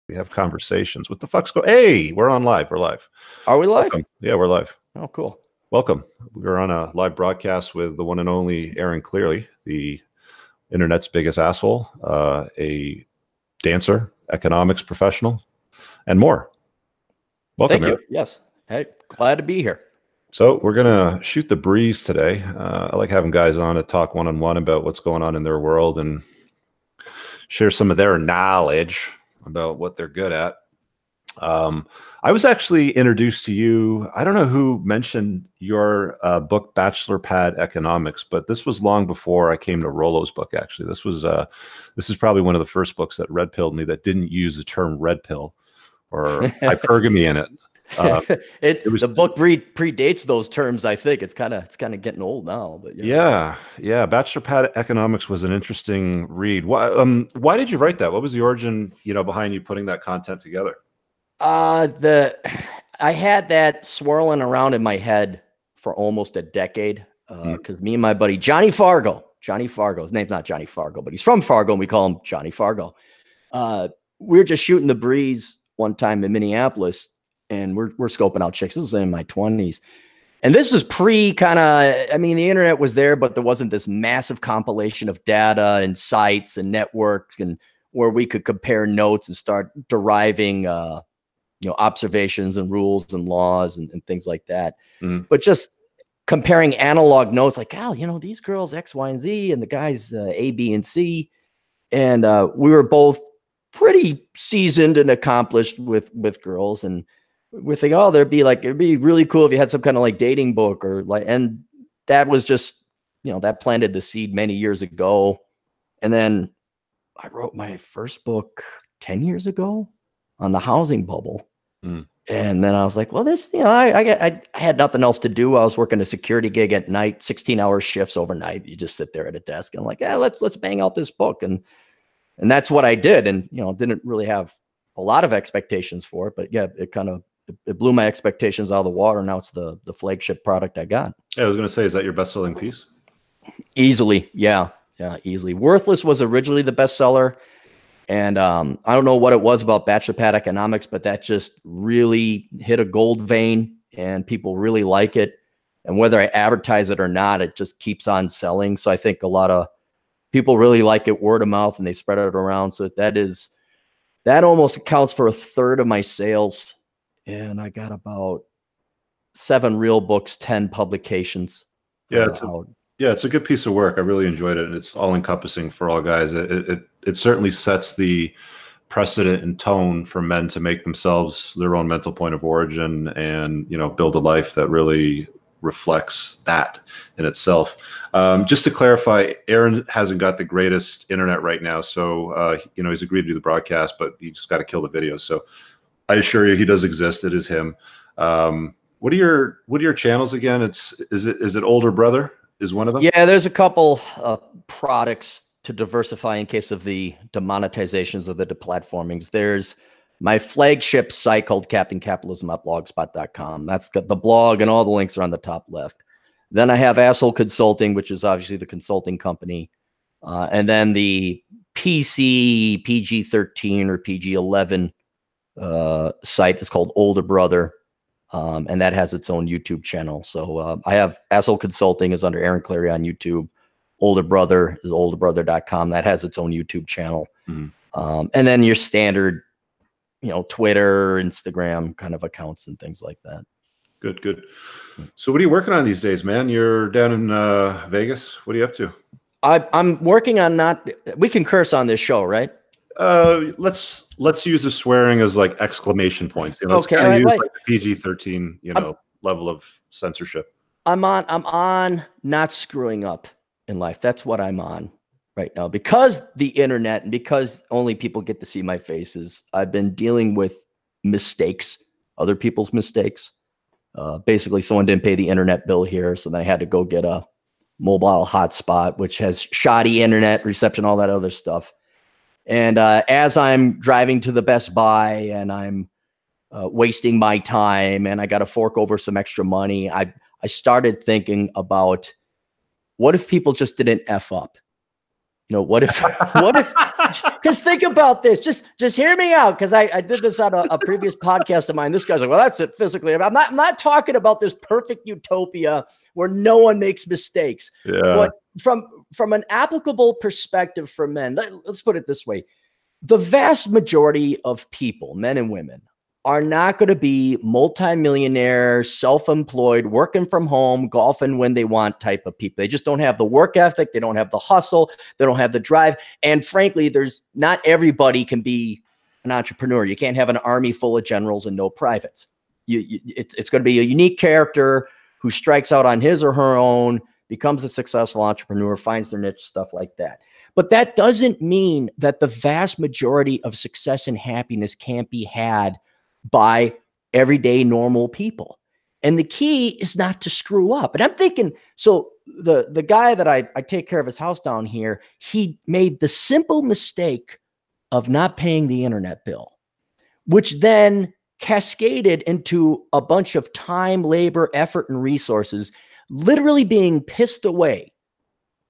We have conversations. What the fuck's going? Hey, we're on live. We're live. Are we live? Welcome. Yeah, we're live. Oh, cool. Welcome. We're on a live broadcast with the one and only Aaron Clarey, the internet's biggest asshole, a dancer, economics professional, and more. Welcome. Thank you. Yes. Hey, glad to be here. So we're going to shoot the breeze today. I like having guys on to talk one-on-one about what's going on in their world and share some of their knowledge about what they're good at. I was actually introduced to you. I don't know who mentioned your book, Bachelor Pad Economics, but this was long before I came to Rollo's book. Actually, this is probably one of the first books that red pilled me that didn't use the term red pill or hypergamy in it. The book predates those terms. I think it's kind of getting old now. But yeah. Bachelor Pad Economics was an interesting read. Why did you write that? What was the origin, behind you putting that content together? I had that swirling around in my head for almost a decade because me and my buddy Johnny Fargo, his name's not Johnny Fargo, but he's from Fargo, and we call him Johnny Fargo. We were just shooting the breeze one time in Minneapolis, and we're scoping out chicks. This was in my 20s. And this was the internet was there, but there wasn't this massive compilation of data and sites and networks and where we could compare notes and start deriving, observations and rules and laws and things like that. But just comparing analog notes like, these girls X, Y, and Z, and the guys A, B, and C. And we were both pretty seasoned and accomplished with girls, and we think, it'd be really cool if you had some kind of like dating book and that was just, that planted the seed many years ago. And then I wrote my first book 10 years ago on the housing bubble. And then I was like, well, this, I had nothing else to do. I was working a security gig at night, 16-hour shifts overnight. You just sit there at a desk and I'm like, let's bang out this book. And that's what I did. And, didn't really have a lot of expectations for it, but yeah, it blew my expectations out of the water. Now it's the flagship product I got. Yeah, I was going to say, is that your best-selling piece? Easily. Yeah, easily. Worthless was originally the bestseller. And I don't know what it was about Bachelor Pad Economics, but that just really hit a gold vein and people really like it. And whether I advertise it or not, it just keeps on selling. So I think a lot of people really like it word of mouth and they spread it around. So that almost accounts for a third of my sales. And I got about 7 real books, 10 publications. Yeah, it's a good piece of work. I really enjoyed it. And it's all encompassing for all guys. It certainly sets the precedent and tone for men to make themselves their own mental point of origin and, build a life that really reflects that in itself. Just to clarify, Aaron hasn't got the greatest internet right now. So, he's agreed to do the broadcast, but he just got to kill the video. So I assure you he does exist. It is him. What are your channels again? Is it Older Brother is one of them? Yeah, there's a couple products to diversify in case of the demonetizations of the deplatformings. There's my flagship site called Capitalism at blogspot.com. That's got the blog and all the links are on the top left. Then I have Asshole Consulting, which is obviously the consulting company. And then the PG-13 or PG-11 site is called Older Brother. And that has its own YouTube channel. So I have Asshole Consulting is under Aaron Clarey on YouTube. Older Brother is olderbrother.com. That has its own YouTube channel. And then your standard, Twitter, Instagram kind of accounts and things like that. Good. So what are you working on these days, man? You're down in Vegas. What are you up to? I'm working on we can curse on this show, right? Let's use the swearing as like exclamation points. Let's kind of use like the PG-13, level of censorship. I'm on not screwing up in life. That's what I'm on right now because the internet and because only people get to see my faces. I've been dealing with mistakes, other people's mistakes. Basically, someone didn't pay the internet bill here, so then I had to go get a mobile hotspot, which has shoddy internet reception, all that other stuff. And as I'm driving to the Best Buy and I'm wasting my time and I got to fork over some extra money, I started thinking about what if people just didn't F up? What if, because think about this, just hear me out. Cause I did this on a previous podcast of mine. This guy's like, well, that's it physically. I'm not talking about this perfect utopia where no one makes mistakes. Yeah. But from an applicable perspective for men, let's put it this way. The vast majority of people, men and women, are not going to be multimillionaires, self-employed, working from home, golfing when they want type of people. They just don't have the work ethic. They don't have the hustle. They don't have the drive. And frankly, not everybody can be an entrepreneur. You can't have an army full of generals and no privates. It's going to be a unique character who strikes out on his or her own, becomes a successful entrepreneur, finds their niche, stuff like that. But that doesn't mean that the vast majority of success and happiness can't be had by everyday normal people. And the key is not to screw up. And I'm thinking, so the guy that I take care of his house down here, he made the simple mistake of not paying the internet bill, which then cascaded into a bunch of time, labor, effort, and resources literally being pissed away,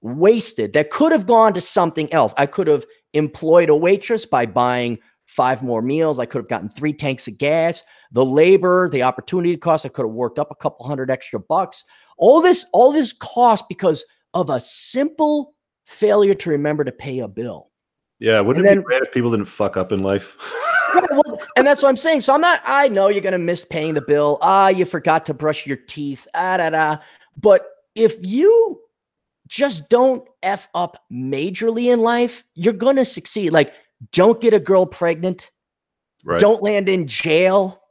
wasted, that could have gone to something else. I could have employed a waitress by buying 5 more meals. I could have gotten 3 tanks of gas, the labor, the opportunity cost. I could have worked up a couple $100 extra bucks. All this cost because of a simple failure to remember to pay a bill. Yeah. Wouldn't it be great if people didn't fuck up in life? Right, well, and that's what I'm saying. So I know you're going to miss paying the bill. You forgot to brush your teeth. But if you just don't F up majorly in life, you're going to succeed. Like, don't get a girl pregnant. Right. Don't land in jail.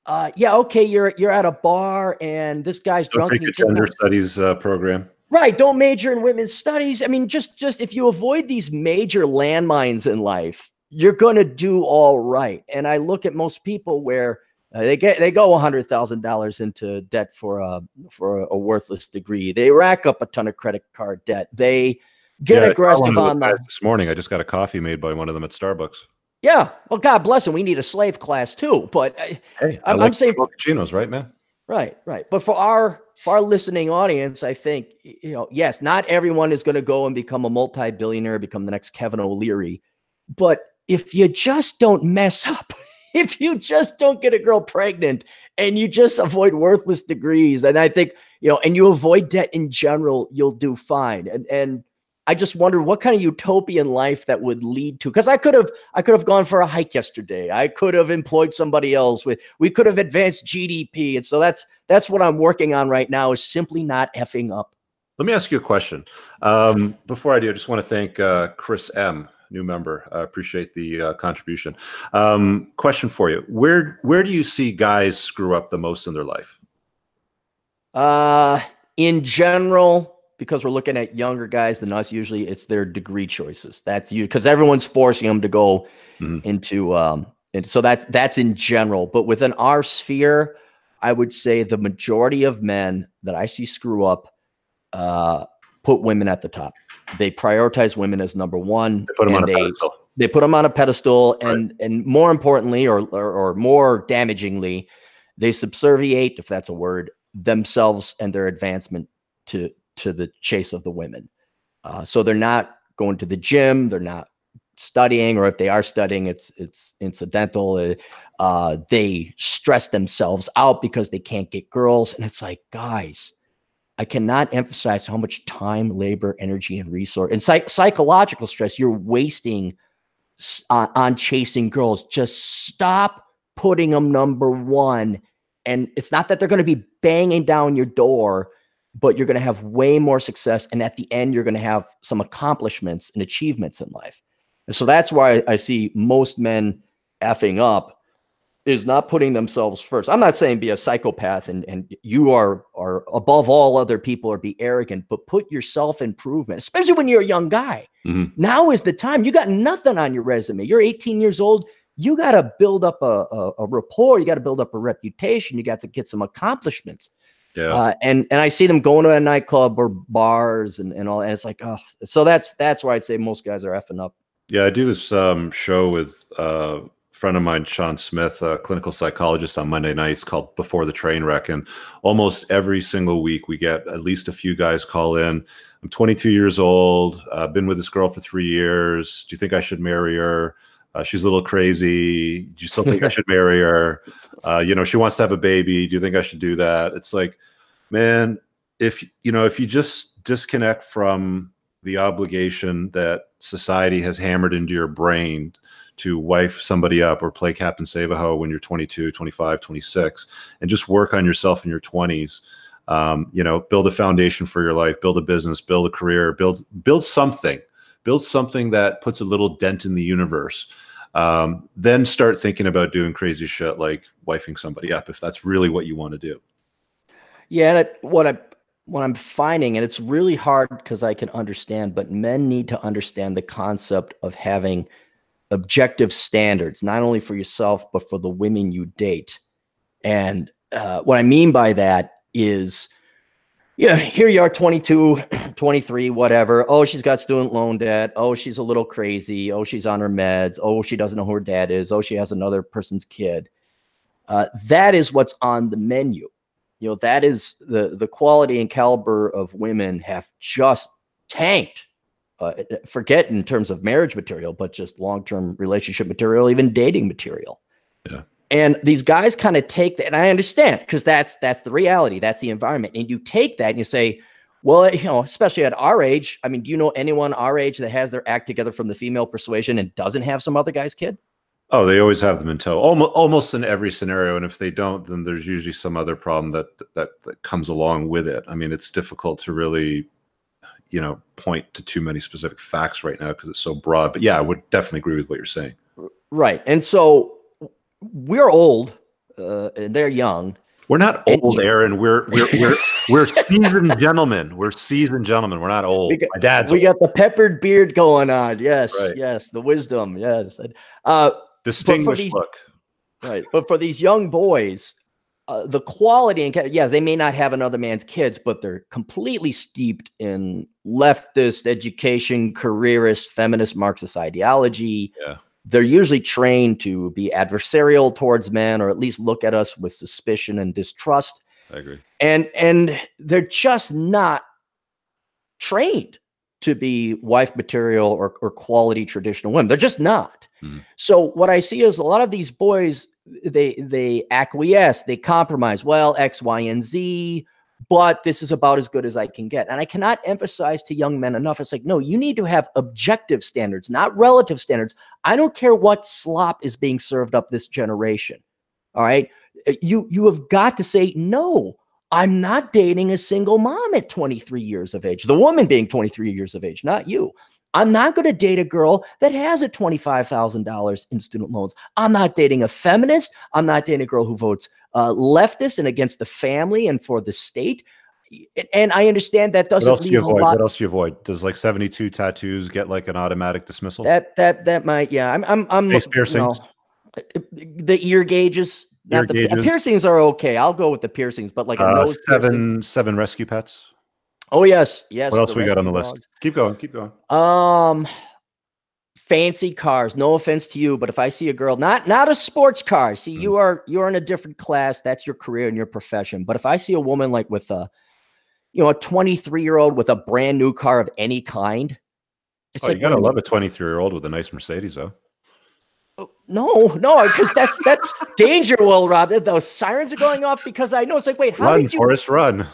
Okay, you're at a bar and this guy's drunk. Don't take a gender studies program. Right. Don't major in women's studies. I mean, just if you avoid these major landmines in life, you're going to do all right. And I look at most people where they go $100,000 into debt for a worthless degree. They rack up a ton of credit card debt. They get aggressive on that. This morning, I just got a coffee made by one of them at Starbucks. Yeah. Well, God bless him. We need a slave class too. But I'm saying cappuccinos, right, man? Right. But for our listening audience, I think, yes, not everyone is going to go and become a multi-billionaire, become the next Kevin O'Leary. But if you just don't mess up, if you just don't get a girl pregnant and you just avoid worthless degrees, and I think, and you avoid debt in general, you'll do fine. And I just wonder what kind of utopian life that would lead to, because I could have gone for a hike yesterday. I could have employed somebody else. We could have advanced GDP. And so that's what I'm working on right now, is simply not effing up. Let me ask you a question. Before I do, I just want to thank Chris M., new member. I appreciate the contribution. Question for you. Where do you see guys screw up the most in their life? In general, because we're looking at younger guys than us, usually it's their degree choices. That's you, because everyone's forcing them to go into, and so that's in general. But within our sphere, I would say the majority of men that I see screw up put women at the top. They prioritize women as number one. They put them on a pedestal. They put them on a pedestal, and more importantly, or more damagingly, they subserviate, if that's a word, themselves and their advancement to the chase of the women. So they're not going to the gym, they're not studying, or if they are studying, it's incidental. They stress themselves out because they can't get girls. And it's like, guys, I cannot emphasize how much time, labor, energy, and resource and psychological stress you're wasting on chasing girls. Just stop putting them number one. And it's not that they're going to be banging down your door, but you're going to have way more success. And at the end, you're going to have some accomplishments and achievements in life. And so that's why I see most men effing up, is not putting themselves first. I'm not saying be a psychopath and you are above all other people or be arrogant, but put your self-improvement, especially when you're a young guy. Now is the time. You got nothing on your resume. You're 18 years old. You got to build up a rapport. You got to build up a reputation. You got to get some accomplishments. Yeah. And I see them going to a nightclub or bars and all. And it's like, oh, so that's why I'd say most guys are effing up. Yeah. I do this show with friend of mine, Sean Smith, a clinical psychologist, on Monday nights called Before the Train Wreck. And almost every single week we get at least a few guys call in. I'm 22 years old. I've been with this girl for 3 years. Do you think I should marry her? She's a little crazy. Do you still think I should marry her? She wants to have a baby. Do you think I should do that? It's like, man, if you just disconnect from the obligation that society has hammered into your brain to wife somebody up or play Captain Save-A-Ho when you're 22, 25, 26, and just work on yourself in your 20s. Build a foundation for your life, build a business, build a career, build something that puts a little dent in the universe. Then start thinking about doing crazy shit like wifing somebody up, if that's really what you want to do. Yeah. And what I'm finding, and it's really hard because I can understand, but men need to understand the concept of having objective standards, not only for yourself, but for the women you date. And what I mean by that is, here you are, 22, 23, whatever. Oh, she's got student loan debt. Oh, she's a little crazy. Oh, she's on her meds. Oh, she doesn't know who her dad is. Oh, she has another person's kid. That is what's on the menu. That is the quality and caliber of women have just tanked. Forget in terms of marriage material, but just long-term relationship material, even dating material. Yeah. And these guys kind of take that, and I understand, because that's the reality, that's the environment. And you take that and you say, well, especially at our age, I mean, do you know anyone our age that has their act together from the female persuasion and doesn't have some other guy's kid? Oh, they always have them in tow, almost in every scenario. And if they don't, then there's usually some other problem that comes along with it. I mean, it's difficult to really point to too many specific facts right now because it's so broad. But yeah, I would definitely agree with what you're saying. Right. And so we're old and they're young. We're not old, Aaron. We're seasoned gentlemen. We're seasoned gentlemen. We're not old. My dad's old. Got the peppered beard going on. Yes. Right. Yes. The wisdom. Yes. Distinguished look. Right. But for these young boys, the quality, and they may not have another man's kids, but they're completely steeped in leftist education, careerist, feminist, Marxist ideology. Yeah. They're usually trained to be adversarial towards men, or at least look at us with suspicion and distrust. I agree. And they're just not trained to be wife material or quality traditional women. They're just not. Mm. So what I see is a lot of these boys, they acquiesce, they compromise. Well, X, Y, and Z, but this is about as good as I can get. And I cannot emphasize to young men enough. It's like, no, you need to have objective standards, not relative standards. I don't care what slop is being served up this generation. All right. You have got to say, no, I'm not dating a single mom at 23 years of age. The woman being 23 years of age, not you. I'm not going to date a girl that has a $25,000 in student loans. I'm not dating a feminist. I'm not dating a girl who votes leftist and against the family and for the state. And I understand that doesn't leave a lot. What else do you avoid? Does like 72 tattoos get like an automatic dismissal? That might, yeah. I'm face piercings. The ear gauges. Piercings are okay. I'll go with the piercings, but like a nose seven rescue pets. Oh yes, yes. What else we got on the list? Keep going. Fancy cars. No offense to you, but if I see a girl, not a sports car. See, you're in a different class. That's your career and your profession. But if I see a woman like with a 23-year-old with a brand new car of any kind, it's like, you gotta love a 23-year-old with a nice Mercedes, though. No, because that's danger, Will, Rob. Those sirens are going off because I know it's like, wait, how did you, Forrest, run?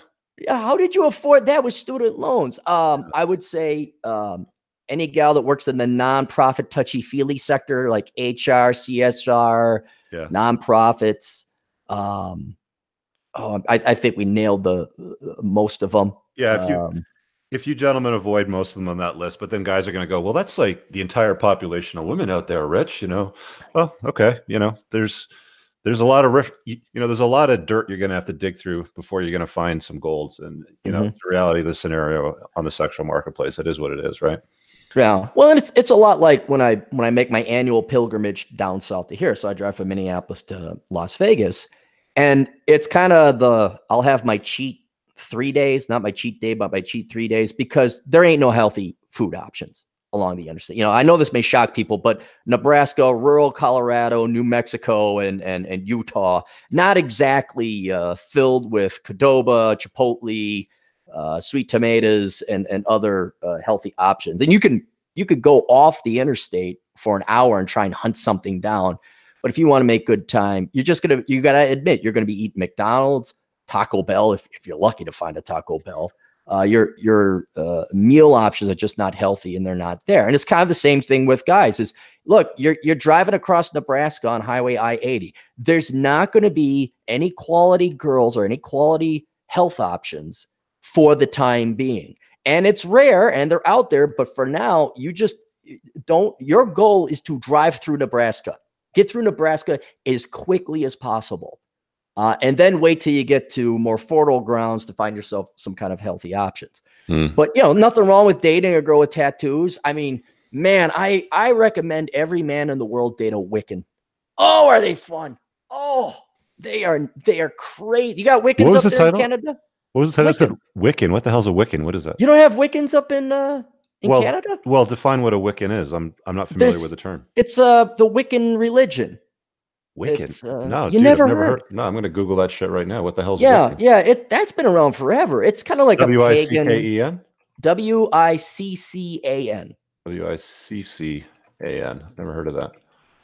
How did you afford that with student loans? I would say any gal that works in the nonprofit touchy-feely sector, like HR, CSR, nonprofits. I think we nailed the most of them. Yeah, if you gentlemen avoid most of them on that list, but then guys are going to go, well, that's like the entire population of women out there, Rich. Well, okay, there's a lot of there's a lot of dirt you're going to have to dig through before you're going to find some golds. And the reality of the scenario on the sexual marketplace, it is what it is, right? Yeah. Well, and it's a lot like when I make my annual pilgrimage down south to here. So I drive from Minneapolis to Las Vegas, and it's kind of I'll have my cheat 3 days, not my cheat day, but my cheat 3 days, because there ain't no healthy food options along the interstate. I know this may shock people, but Nebraska, rural Colorado, New Mexico, and Utah, not exactly filled with Qdoba, Chipotle, sweet tomatoes, and other healthy options. And you could go off the interstate for an hour and try and hunt something down. But if you want to make good time, you got to admit you're going to be eating McDonald's, Taco Bell, if you're lucky to find a Taco Bell. Your meal options are just not healthy, and they're not there. And it's kind of the same thing with guys. Is look, you're driving across Nebraska on Highway I-80. There's not going to be any quality girls or any quality health options for the time being. And it's rare, and they're out there. But for now, you just don't. Your goal is to drive through Nebraska, get through Nebraska as quickly as possible. And then wait till you get to more fertile grounds to find yourself some kind of healthy options. But, nothing wrong with dating a girl with tattoos. I mean, man, I recommend every man in the world date a Wiccan. Oh, are they fun? Oh, they are crazy. You got Wiccans up there in Canada? What was the title? Wiccan. What the hell's a Wiccan? What is that? You don't have Wiccans up in Canada? Well, define what a Wiccan is. I'm not familiar with the term. It's the Wiccan religion. Wiccan. No, you dude, never I've never heard. No, I'm going to Google that shit right now. What the hell's Wiccan? Yeah. That's been around forever. It's kind of like W-I-C-K-E-N? W-I-C-C-A-N. W-I-C-C-A-N. Never heard of that.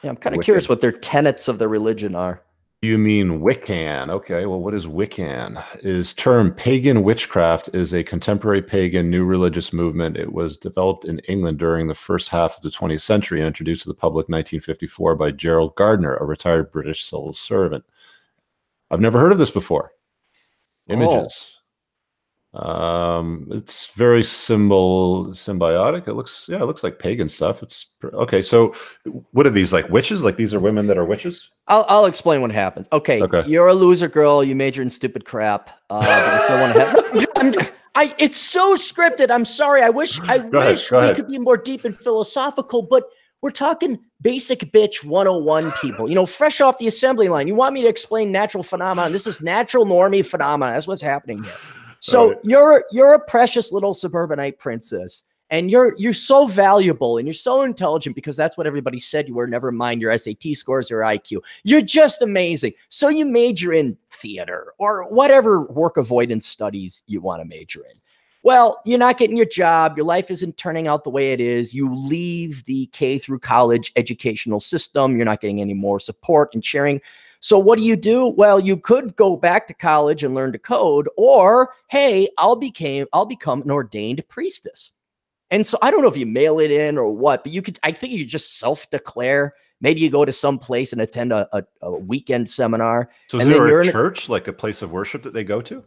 Yeah, I'm kind of curious what their tenets of the religion are. You mean Wiccan? Okay, well, what is Wiccan? Is term pagan witchcraft is a contemporary pagan new religious movement. It was developed in England during the first half of the 20th century and introduced to the public in 1954 by Gerald Gardner, a retired British civil servant. I've never heard of this before. Images. It's very symbiotic. It looks like pagan stuff. It's okay. So what are these, like witches? Like these are women that are witches? I'll explain what happens. Okay. You're a loser girl. You major in stupid crap. But you still want to have it's so scripted. I'm sorry. I wish we could be more deep and philosophical, but we're talking basic bitch 101 people, fresh off the assembly line. You want me to explain natural phenomenon? This is natural normie phenomenon. That's what's happening here. So you're a precious little suburbanite princess, and you're so valuable and you're so intelligent because that's what everybody said you were. Never mind your SAT scores or IQ. You're just amazing. So you major in theater or whatever work avoidance studies you want to major in. Well, you're not getting your job. Your life isn't turning out the way it is. You leave the K through college educational system. You're not getting any more support and sharing. So what do? Well, you could go back to college and learn to code, or, hey, I'll become an ordained priestess. And so I don't know if you mail it in or what, but I think you could just self-declare. Maybe you go to some place and attend a weekend seminar. So is there a church, like a place of worship that they go to?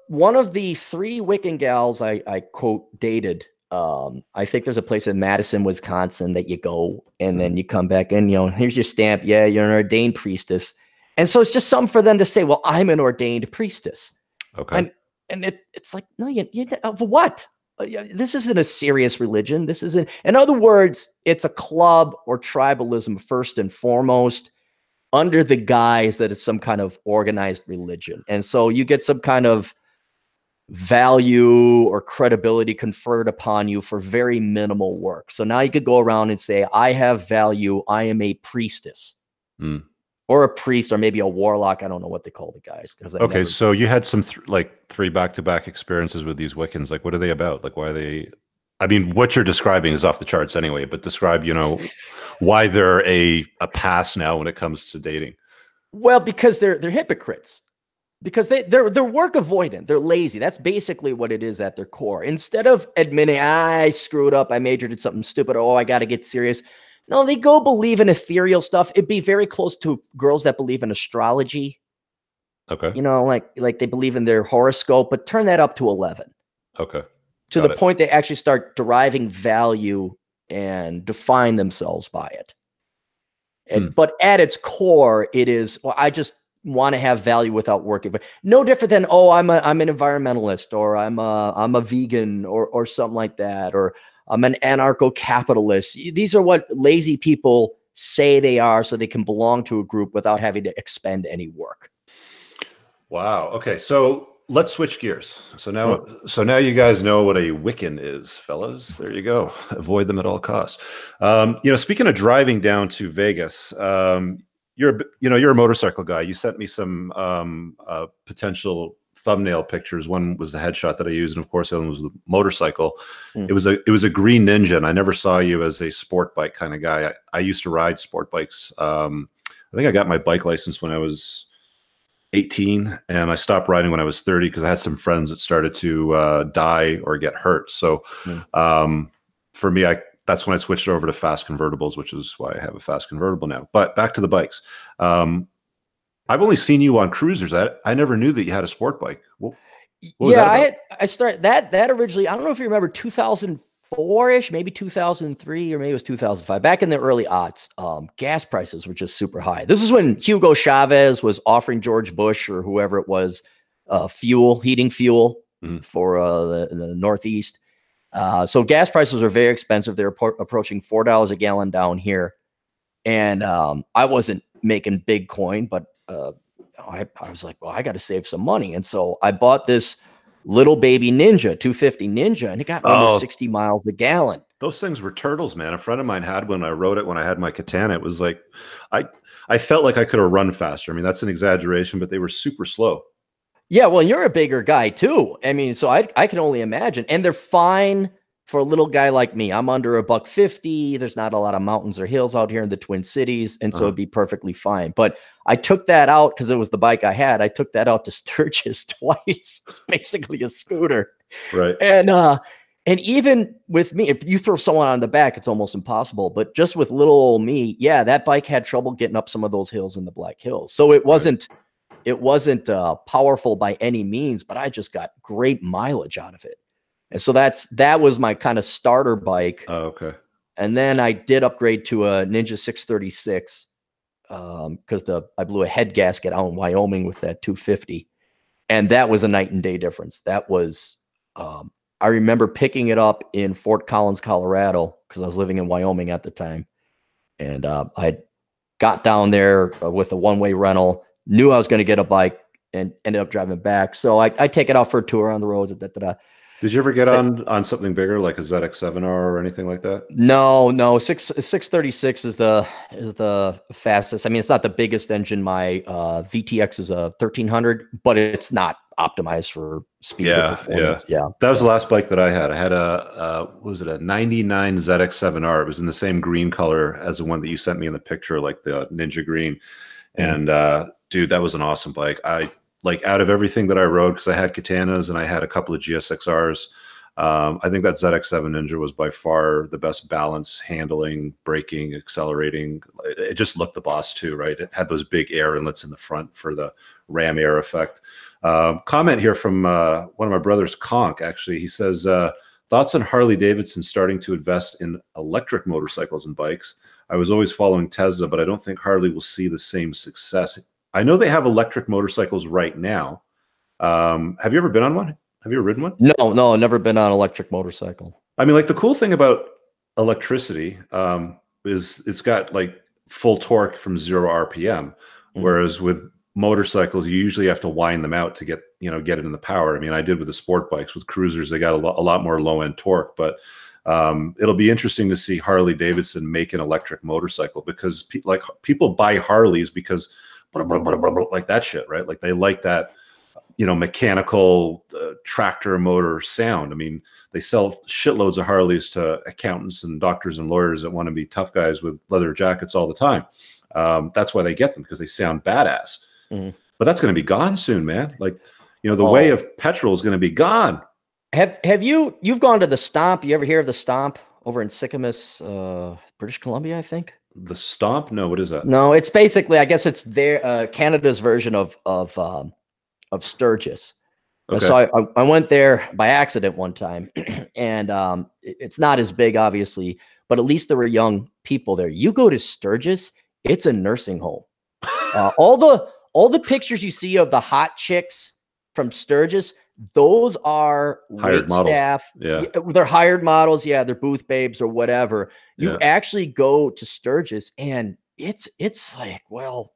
One of the 3 Wiccan gals I quote dated, I think there's a place in Madison, Wisconsin that you go and then you come back and, here's your stamp. Yeah, you're an ordained priestess. And so it's just something for them to say, well, I'm an ordained priestess. Okay. And it's like, no, you what? This isn't a serious religion. This isn't, in other words, it's a club or tribalism first and foremost, under the guise that it's some kind of organized religion. And so you get some kind of value or credibility conferred upon you for very minimal work. So now you could go around and say, I have value. I am a priestess or a priest, or maybe a warlock. I don't know what they call the guys. So you had some 3 back-to-back experiences with these Wiccans. Like, what are they about? Like, why are they, I mean, what you're describing is off the charts anyway, but describe, why they're a pass now when it comes to dating. Well, because they're hypocrites. Because they're work avoidant. They're lazy. That's basically what it is at their core. Instead of admitting, I screwed up, I majored in something stupid, oh, I got to get serious. No, they go believe in ethereal stuff. It'd be very close to girls that believe in astrology. Okay. Like they believe in their horoscope, but turn that up to 11. Okay. To the point they actually start deriving value and define themselves by it. But at its core, it is, well, I just want to have value without working, but no different than, oh, I'm an environmentalist, or I'm a vegan, or something like that, or I'm an anarcho-capitalist. These are what lazy people say they are, so they can belong to a group without having to expend any work. Wow. Okay. So let's switch gears. So now you guys know what a Wiccan is, fellas. There you go. Avoid them at all costs. Speaking of driving down to Vegas, you're a motorcycle guy. You sent me some potential thumbnail pictures. One was the headshot that I used, and of course, the other one was the motorcycle. It was a green Ninja, and I never saw you as a sport bike kind of guy. I used to ride sport bikes. I think I got my bike license when I was 18, and I stopped riding when I was 30 because I had some friends that started to die or get hurt. So for me, that's when I switched over to fast convertibles, which is why I have a fast convertible now. But back to the bikes. I've only seen you on cruisers. I never knew that you had a sport bike. What was that about? I started that originally. I don't know if you remember 2004-ish, maybe 2003, or maybe it was 2005. Back in the early aughts, gas prices were just super high. This is when Hugo Chavez was offering George Bush or whoever it was heating fuel for the Northeast. So gas prices are very expensive. They're approaching $4 a gallon down here. And I wasn't making big coin, but I was like, well, I got to save some money. And so I bought this little baby Ninja, 250 Ninja, and it got almost 60 miles a gallon. Those things were turtles, man. A friend of mine had one. I rode it when I had my Katana. It was like, I felt like I could have run faster. I mean, that's an exaggeration, but they were super slow. Yeah, well, you're a bigger guy too. I mean, so I can only imagine. And they're fine for a little guy like me. I'm under $150. There's not a lot of mountains or hills out here in the Twin Cities, and so it'd be perfectly fine. But I took that out because it was the bike I had. I took that out to Sturgis twice. It's basically a scooter. Right. And even with me, if you throw someone on the back, it's almost impossible. But just with little old me, yeah, that bike had trouble getting up some of those hills in the Black Hills. So it wasn't powerful by any means, but I just got great mileage out of it. And so that was my kind of starter bike. Oh, okay. And then I did upgrade to a Ninja 636 because I blew a head gasket out in Wyoming with that 250. And that was a night and day difference. That was, I remember picking it up in Fort Collins, Colorado, because I was living in Wyoming at the time. And I got down there with a one-way rental, knew I was going to get a bike, and ended up driving back. So I take it out for a tour on the roads. Did you ever get on something bigger like a ZX7R or anything like that? No. 636 is the fastest. I mean, it's not the biggest engine. My VTX is a 1300, but it's not optimized for speed or performance. Yeah. That was the last bike that I had. I had a 99 ZX7R. It was in the same green color as the one that you sent me in the picture, like the Ninja green. And dude, that was an awesome bike. Like out of everything that I rode, because I had Katanas and I had a couple of GSXRs, I think that ZX7 Ninja was by far the best balance, handling, braking, accelerating. It just looked the boss too, right? It had those big air inlets in the front for the ram air effect. Comment here from one of my brothers, Conk, actually. He says, thoughts on Harley Davidson starting to invest in electric motorcycles and bikes. I was always following Tesla, but I don't think Harley will see the same success. I know they have electric motorcycles right now. Have you ever been on one? Have you ever ridden one? No, never been on an electric motorcycle. I mean, like the cool thing about electricity is it's got like full torque from 0 RPM, whereas with motorcycles, you usually have to wind them out to get it in the power. I mean, I did with the sport bikes. With cruisers, they got a lot more low end torque, but it'll be interesting to see Harley Davidson make an electric motorcycle because people buy Harleys because like that shit, right? Like they like that, mechanical tractor motor sound. I mean, they sell shitloads of Harleys to accountants and doctors and lawyers that want to be tough guys with leather jackets all the time. That's why they get them, because they sound badass. But that's going to be gone soon, man. Like, the way of petrol is going to be gone. Have you've gone to the Stomp? You ever hear of the Stomp over in Sycamus, British Columbia, I think? The Stomp? No, what is that? No, it's basically, I guess it's their Canada's version of Sturgis. Okay. So I went there by accident one time, and it's not as big, obviously, but at least there were young people there. You go to Sturgis, it's a nursing home. All the pictures you see of the hot chicks from Sturgis, those are hired models. Staff. Yeah, they're hired models. Yeah, they're booth babes or whatever. You actually go to Sturgis, and it's like, well,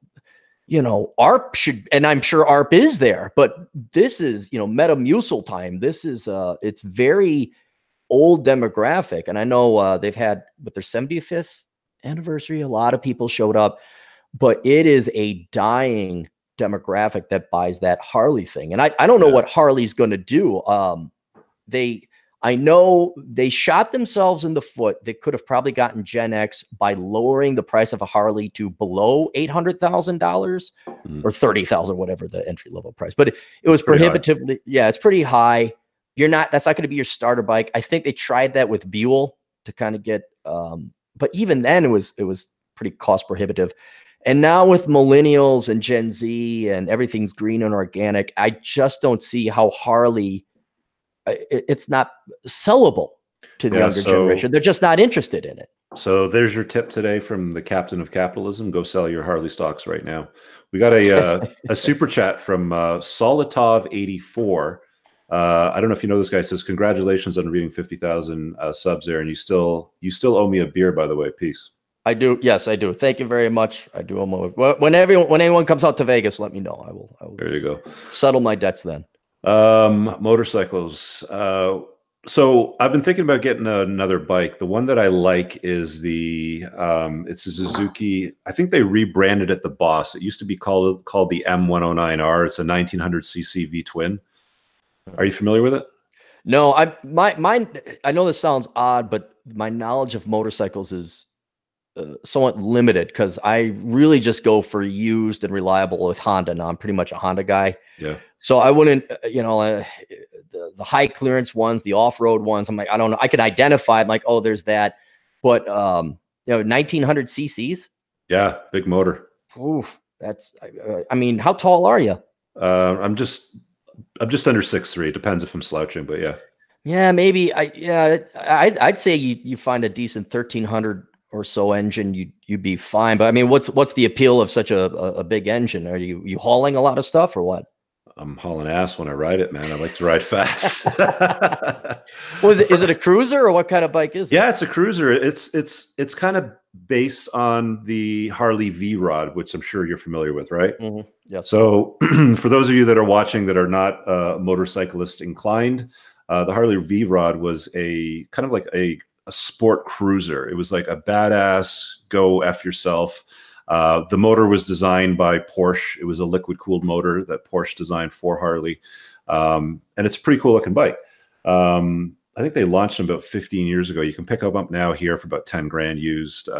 ARP should, and I'm sure ARP is there, but this is, Metamucil time. This is, it's very old demographic. And I know they've had with their 75th anniversary, a lot of people showed up, but it is a dying demographic that buys that Harley thing. And I don't know what Harley's going to do. I know they shot themselves in the foot. They could have probably gotten Gen X by lowering the price of a Harley to below $800,000 or 30,000, whatever the entry level price. But it was prohibitively, it's pretty high. That's not going to be your starter bike. I think they tried that with Buell to kind of get, but even then it was pretty cost prohibitive. And now with millennials and Gen Z and everything's green and organic, I just don't see how Harley, it's not sellable to the younger generation. They're just not interested in it. So there's your tip today from the captain of capitalism. Go sell your Harley stocks right now. We got a super chat from Solotov84. I don't know if you know this guy. Says congratulations on reading 50,000 subs there, and you still owe me a beer, by the way. Peace. I do. Yes, I do. Thank you very much. I do. When anyone comes out to Vegas, let me know. I will. There you go. Settle my debts then. Motorcycles. So I've been thinking about getting another bike. The one that I like is it's a Suzuki. I think they rebranded it the Boss. It used to be called the M109R. It's a 1900cc V-twin. Are you familiar with it? No, I know this sounds odd, but my knowledge of motorcycles is somewhat limited because I really just go for used and reliable with Honda. Now I'm pretty much a Honda guy. Yeah. So I wouldn't, the high clearance ones, the off-road ones. I'm like, I don't know. I can identify. I'm like, oh, there's that. But 1900 cc's. Yeah, big motor. Oof, that's. I mean, how tall are you? I'm just under 6'3". Depends if I'm slouching, but yeah. Yeah, maybe. I'd say you find a decent 1300 or so engine, you'd be fine. But I mean, what's the appeal of such a big engine? Are you hauling a lot of stuff or what? I'm hauling ass when I ride it, man. I like to ride fast. Is it a cruiser or what kind of bike is it? Yeah, it's a cruiser. It's kind of based on the Harley V-Rod, which I'm sure you're familiar with, right? Mm-hmm. Yeah. So for those of you that are watching that are not motorcyclist inclined, the Harley V-Rod was a kind of like a sport cruiser. It was like a badass go F yourself. The motor was designed by Porsche. It was a liquid cooled motor that Porsche designed for Harley. And it's a pretty cool looking bike. I think they launched them about 15 years ago. You can pick them up now here for about 10 grand used,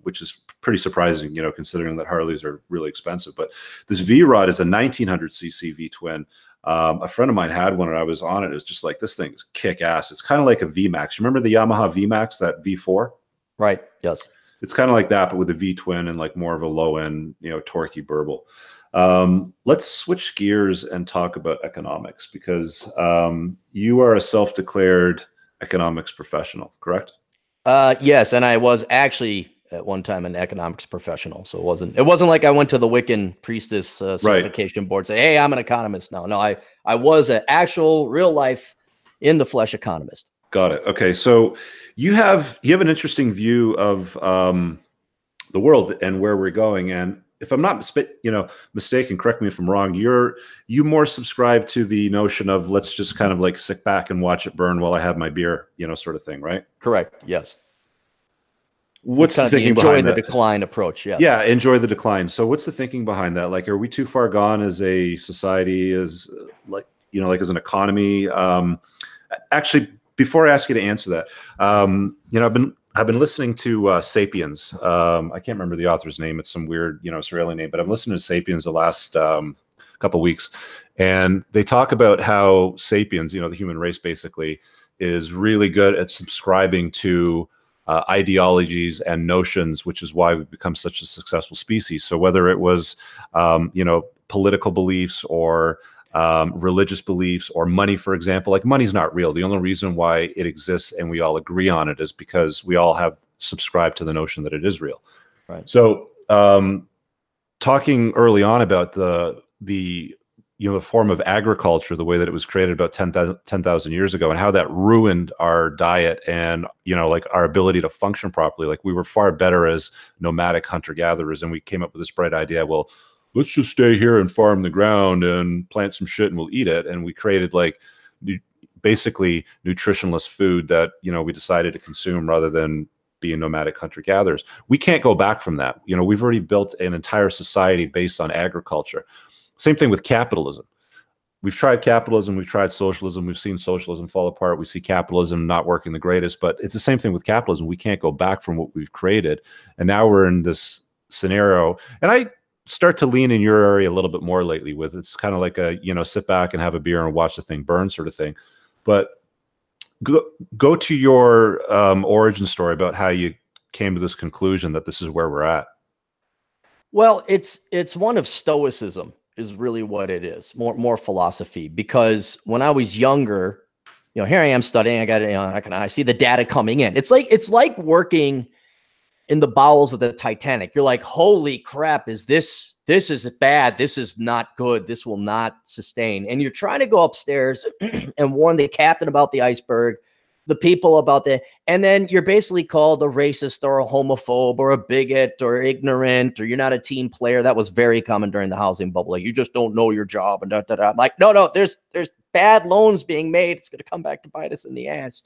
which is pretty surprising, considering that Harleys are really expensive. But this V-Rod is a 1900cc V-twin. A friend of mine had one and I was on it. It was just like, this thing is kick ass. It's kind of like a VMAX. You remember the Yamaha VMAX, that V4? Right. Yes. It's kind of like that, but with a V-twin and like more of a low end, torquey burble. Let's switch gears and talk about economics because you are a self-declared economics professional, correct? Yes. And I was actually at one time an economics professional. So it wasn't like I went to the Wiccan priestess certification board, say, hey, I'm an economist now. No, I was an actual real life in the flesh economist. Got it. Okay. So you have an interesting view of the world and where we're going. And if I'm not mistaken, correct me if I'm wrong, you more subscribe to the notion of let's just kind of like sit back and watch it burn while I have my beer, sort of thing, right? Correct. Yes. What's the thinking behind that? Enjoy the decline approach. Yeah. Yeah. Enjoy the decline. So what's the thinking behind that? Like, are we too far gone as a society, as like as an economy? Actually, before I ask you to answer that, I've been listening to Sapiens. I can't remember the author's name. It's some weird, Israeli name, but I'm listening to Sapiens the last couple of weeks, and they talk about how Sapiens, the human race, basically is really good at subscribing to ideologies and notions, which is why we've become such a successful species. So whether it was, political beliefs or religious beliefs or money, for example, like money's not real. The only reason why it exists and we all agree on it is because we all have subscribed to the notion that it is real. Right. So talking early on about the form of agriculture, the way that it was created about 10,000 years ago and how that ruined our diet and, like our ability to function properly. Like we were far better as nomadic hunter-gatherers, and we came up with this bright idea. Well, let's just stay here and farm the ground and plant some shit and we'll eat it. And we created like basically nutritionless food that, you know, we decided to consume rather than being nomadic hunter gatherers. We can't go back from that. You know, we've already built an entire society based on agriculture. Same thing with capitalism. We've tried capitalism, we've tried socialism, we've seen socialism fall apart. We see capitalism not working the greatest, but it's the same thing with capitalism. We can't go back from what we've created. And now we're in this scenario. And I start to lean in your area a little bit more lately with it's kind of like a, you know, sit back and have a beer and watch the thing burn sort of thing. But go to your origin story about how you came to this conclusion that this is where we're at. Well, it's one of stoicism is really what it is, more philosophy. Because when I was younger, you know, here I am studying. I got, you know, I see the data coming in. It's like working in the bowels of the Titanic. You're like, holy crap, this is bad. This is not good. This will not sustain. And you're trying to go upstairs and warn the captain about the iceberg, the people about the, and then you're basically called a racist or a homophobe or a bigot or ignorant, or you're not a team player. That was very common during the housing bubble. Like, you just don't know your job and da, da, da. I'm like, no, there's bad loans being made. It's going to come back to bite us in the ass.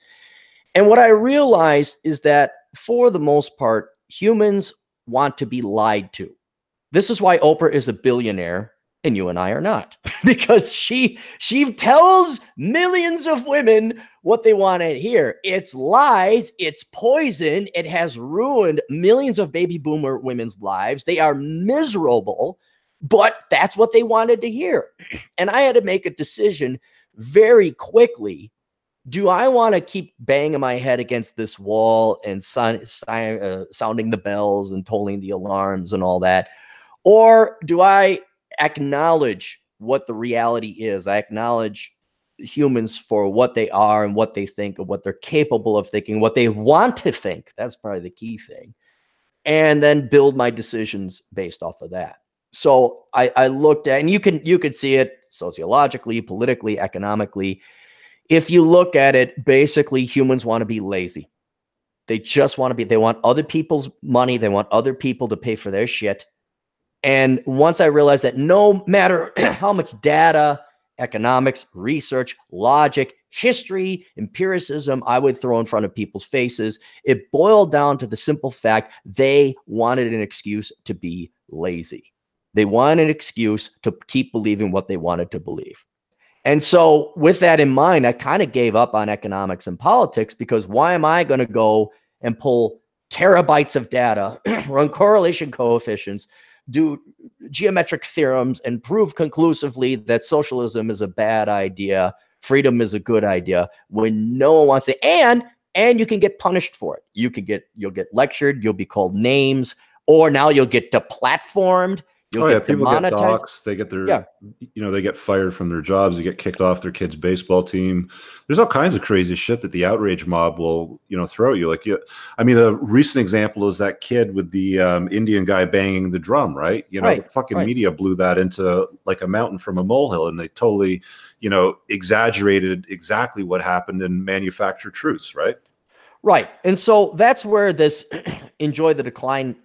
And what I realized is that for the most part, humans want to be lied to. This is why Oprah is a billionaire and you and I are not, because she tells millions of women what they want to hear. It's lies. It's poison. It has ruined millions of baby boomer women's lives. They are miserable, but that's what they wanted to hear. And I had to make a decision very quickly. Do I want to keep banging my head against this wall and sounding the bells and tolling the alarms and all that? Or do I acknowledge what the reality is? I acknowledge humans for what they are and what they think and what they're capable of thinking, what they want to think. That's probably the key thing. And then build my decisions based off of that. So I looked at, and you could see it sociologically, politically, economically. If you look at it, basically humans want to be lazy. They just want to be, they want other people's money. They want other people to pay for their shit. And once I realized that no matter how much data, economics, research, logic, history, empiricism I would throw in front of people's faces, it boiled down to the simple fact they wanted an excuse to be lazy. They wanted an excuse to keep believing what they wanted to believe. And so with that in mind, I kind of gave up on economics and politics, because why am I going to go and pull terabytes of data, run correlation coefficients, do geometric theorems, and prove conclusively that socialism is a bad idea, freedom is a good idea, when no one wants to, and you can get punished for it. You'll get lectured, you'll be called names, or now you'll get deplatformed. Oh yeah, people get doxxed. They get their, you know, they get fired from their jobs. They get kicked off their kid's baseball team. There's all kinds of crazy shit that the outrage mob will, you know, throw at you. Like, I mean, a recent example is that kid with the Indian guy banging the drum, right? You know, fucking media blew that into like a mountain from a molehill, and they totally, you know, exaggerated exactly what happened and manufactured truths, right? Right, and so that's where this enjoy the decline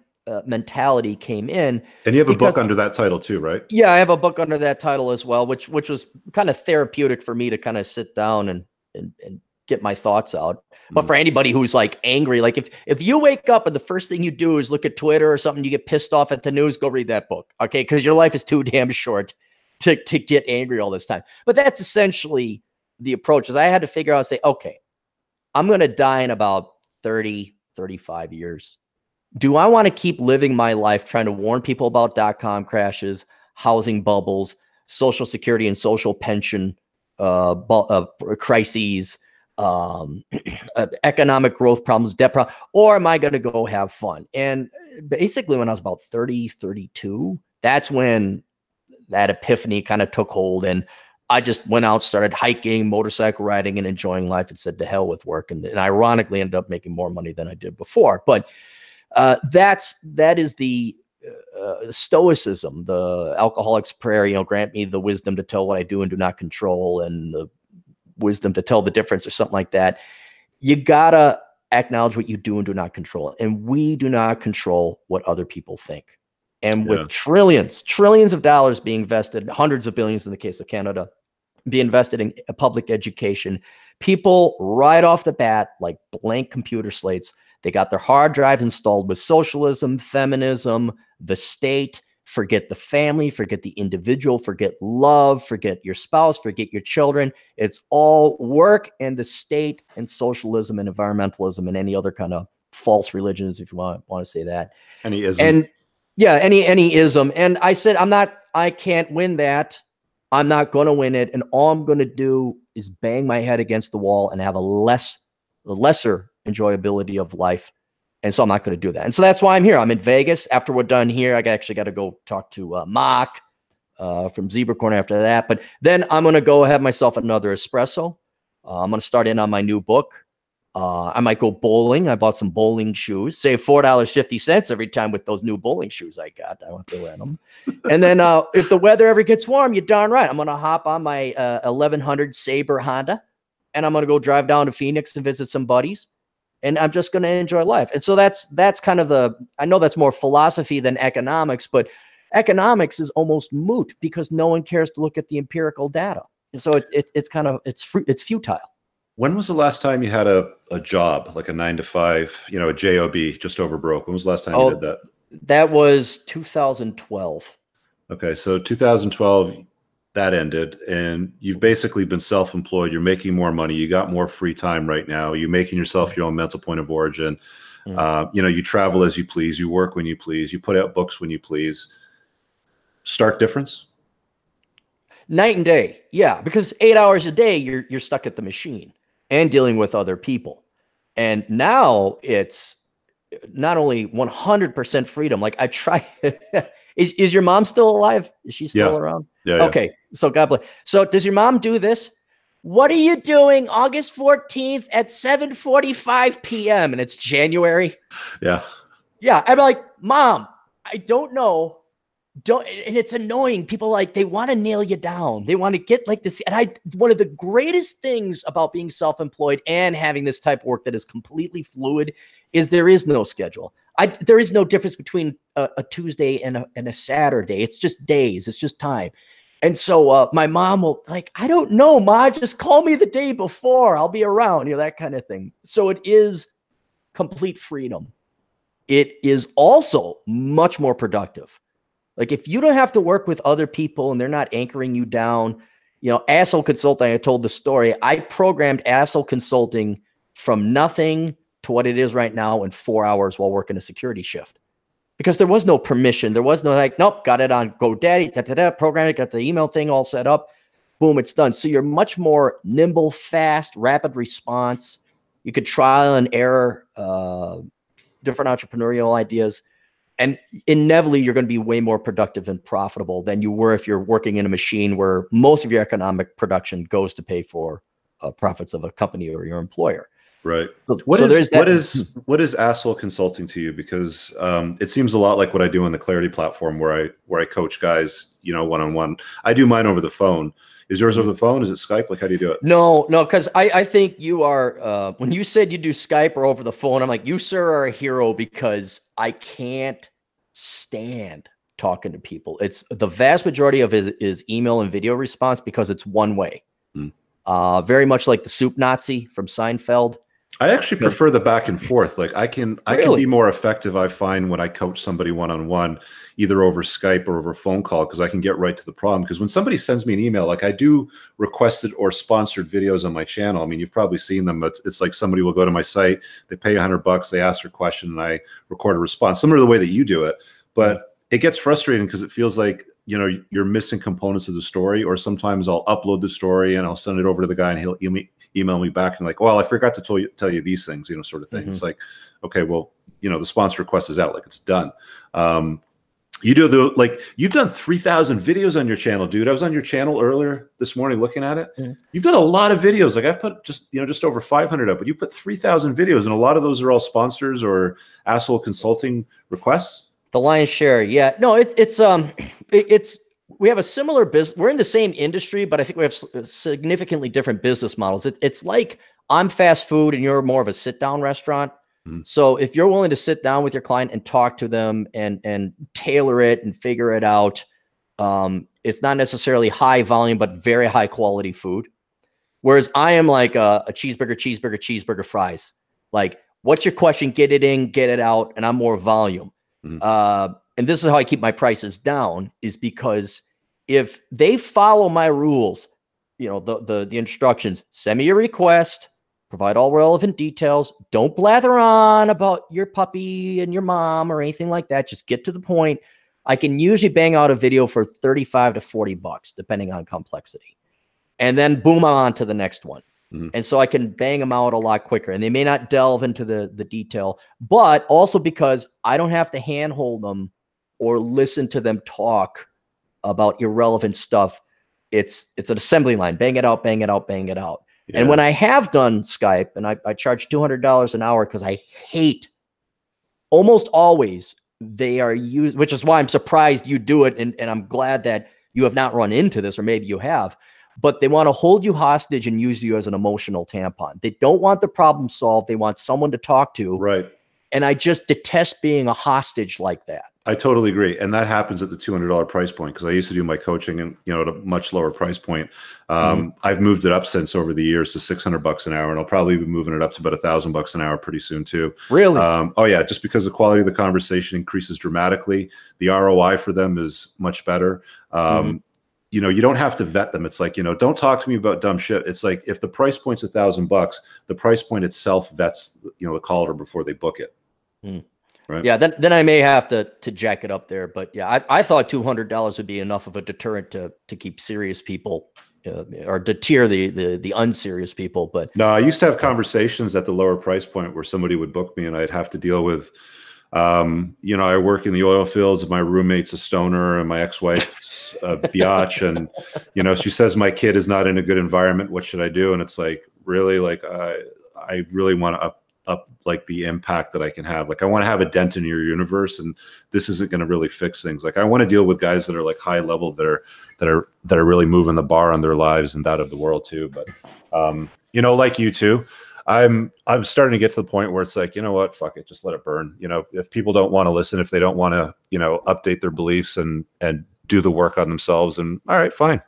mentality came in. And you have a book under that title too, right? Yeah, I have a book under that title as well, which was kind of therapeutic for me to kind of sit down and get my thoughts out. But for anybody who's like angry, like if you wake up and the first thing you do is look at Twitter or something, you get pissed off at the news, go read that book, okay? Because your life is too damn short to get angry all this time. But that's essentially the approach. Is I had to figure out, say, okay, I'm going to die in about 30, 35 years. Do I want to keep living my life trying to warn people about .com crashes, housing bubbles, social security and social pension crises, economic growth problems, debt problems, or am I going to go have fun? And basically when I was about 30, 32, that's when that epiphany kind of took hold. And I just went out, started hiking, motorcycle riding, and enjoying life, and said to hell with work. And ironically ended up making more money than I did before. But that is the stoicism, the alcoholic's prayer, you know, grant me the wisdom to tell what I do and do not control, and the wisdom to tell the difference, or something like that. You gotta acknowledge what you do and do not control. And we do not control what other people think. And with trillions of dollars being invested, hundreds of billions in the case of Canada, be invested in public education, people right off the bat, like blank computer slates, they got their hard drives installed with socialism, feminism, the state. Forget the family, forget the individual, forget love, forget your spouse, forget your children. It's all work and the state and socialism and environmentalism and any other kind of false religions, if you want to say that. Any ism. And yeah, any ism. And I said, I can't win that. I'm not going to win it. And all I'm going to do is bang my head against the wall and have a lesser enjoyability of life. And so I'm not going to do that. And so that's why I'm here. I'm in Vegas. After we're done here, I actually got to go talk to Mark from Zebra Corner after that. But then I'm going to go have myself another espresso. I'm going to start in on my new book. I might go bowling. I bought some bowling shoes. Save $4.50 every time with those new bowling shoes I got. I don't have to rent them. And then if the weather ever gets warm, you're darn right. I'm going to hop on my 1100 Sabre Honda, and I'm going to go drive down to Phoenix and visit some buddies. And I'm just going to enjoy life. And so that's kind of I know that's more philosophy than economics, but economics is almost moot because no one cares to look at the empirical data. And so it's futile. When was the last time you had a job, like a 9-to-5, a job, just over broke? When was the last time you did that? That was 2012. Okay. So 2012, that ended, and you've basically been self-employed. You're making more money. You got more free time right now. You're making yourself your own mental point of origin. You travel as you please. You work when you please. You put out books when you please. Stark difference? Night and day. Yeah, because 8 hours a day, you're stuck at the machine and dealing with other people. And now it's not only 100% freedom. Like I try. Is your mom still alive? Is she still around? Yeah. Okay. So God bless. So does your mom do this? What are you doing August 14th at 7:45 p.m. and it's January? Yeah. Yeah. I'm like, Mom, I don't know. And it's annoying. People they want to nail you down. They want to get like this. And one of the greatest things about being self-employed and having this type of work that is completely fluid is there is no schedule. There is no difference between a Tuesday and a Saturday. It's just days. It's just time. And so my mom will I don't know, Ma, just call me the day before. I'll be around, that kind of thing. So it is complete freedom. It is also much more productive. Like if you don't have to work with other people and they're not anchoring you down, Asshole Consulting, I told the story. I programmed Asshole Consulting from nothing to what it is right now in 4 hours while working a security shift. Because there was no permission. There was no nope, got it on GoDaddy, program it, got the email thing all set up. Boom, it's done. So you're much more nimble, fast, rapid response. You could trial and error different entrepreneurial ideas. And inevitably, you're going to be way more productive and profitable than you were if you're working in a machine where most of your economic production goes to pay for profits of a company or your employer. Right. What is Asshole Consulting to you? Because it seems a lot like what I do on the Clarey platform, where I coach guys, one-on-one. I do mine over the phone. Is yours over the phone? Is it Skype? Like, how do you do it? No, because I think you are. When you said you do Skype or over the phone, I'm like, you, sir, are a hero because I can't stand talking to people. It's the vast majority of it is email and video response because it's one way. Very much like the soup Nazi from Seinfeld. I actually prefer the back and forth. Like I can be more effective, I find, when I coach somebody one-on-one, either over Skype or over phone call, because I can get right to the problem. Because when somebody sends me an email, like I do requested or sponsored videos on my channel. I mean, you've probably seen them. It's like somebody will go to my site, they pay $100, they ask their question, and I record a response, similar to the way that you do it. But it gets frustrating because it feels like, you're missing components of the story. Or sometimes I'll upload the story and I'll send it over to the guy and he'll email me back and like, well, I forgot to tell you these things, sort of thing. It's like, okay, well, the sponsor request is out, like it's done. You do you've done 3,000 videos on your channel, dude. I was on your channel earlier this morning looking at it. You've done a lot of videos. Like I've put just over 500 up, but you put 3,000 videos, and a lot of those are all sponsors or Asshole Consulting requests. The lion's share. Yeah, no, we have a similar business. We're in the same industry, but I think we have significantly different business models. It's like I'm fast food and you're more of a sit down restaurant. So if you're willing to sit down with your client and talk to them and tailor it and figure it out, it's not necessarily high volume, but very high quality food. Whereas I am like a cheeseburger, fries. Like, what's your question? Get it in, get it out. And I'm more volume. And this is how I keep my prices down, is because if they follow my rules, you know, the instructions, send me a request, provide all relevant details. Don't blather on about your puppy and your mom or anything like that. Just get to the point. I can usually bang out a video for 35 to 40 bucks, depending on complexity. And then boom, I'm on to the next one. And so I can bang them out a lot quicker. And they may not delve into the detail, but also because I don't have to handhold them or listen to them talk about irrelevant stuff. It's an assembly line. Bang it out, bang it out, bang it out. Yeah. And when I have done Skype, and I charge $200 an hour because I hate, almost always they are used, which is why I'm surprised you do it. And I'm glad that you have not run into this, or maybe you have, but they want to hold you hostage and use you as an emotional tampon. They don't want the problem solved. They want someone to talk to. Right. And I just detest being a hostage like that. I totally agree. And that happens at the $200 price point, because I used to do my coaching and, you know, at a much lower price point. I've moved it up since over the years to $600 an hour, and I'll probably be moving it up to about $1,000 an hour pretty soon too. Really? Oh yeah. Just because the quality of the conversation increases dramatically. The ROI for them is much better. You know, you don't have to vet them. It's like, you know, don't talk to me about dumb shit. It's like, if the price point's $1,000, the price point itself vets, you know, the caller before they book it. Right. Yeah, then I may have to jack it up there, but yeah, I thought $200 would be enough of a deterrent to keep serious people, or deter the unserious people. But no, I used to have conversations at the lower price point where somebody would book me, and I'd have to deal with, you know, I work in the oil fields. My roommate's a stoner, and my ex-wife's a biatch, and you know, she says my kid is not in a good environment. What should I do? And it's like, really, like I really want to up like the impact that I can have. Like, I want to have a dent in your universe, and this isn't going to really fix things. Like, I want to deal with guys that are like high level, that are really moving the bar on their lives and that of the world too. But you know, like you too, I'm starting to get to the point where it's like, you know what, fuck it, just let it burn. You know, if people don't want to listen, if they don't want to, you know, update their beliefs and do the work on themselves, and all right, fine,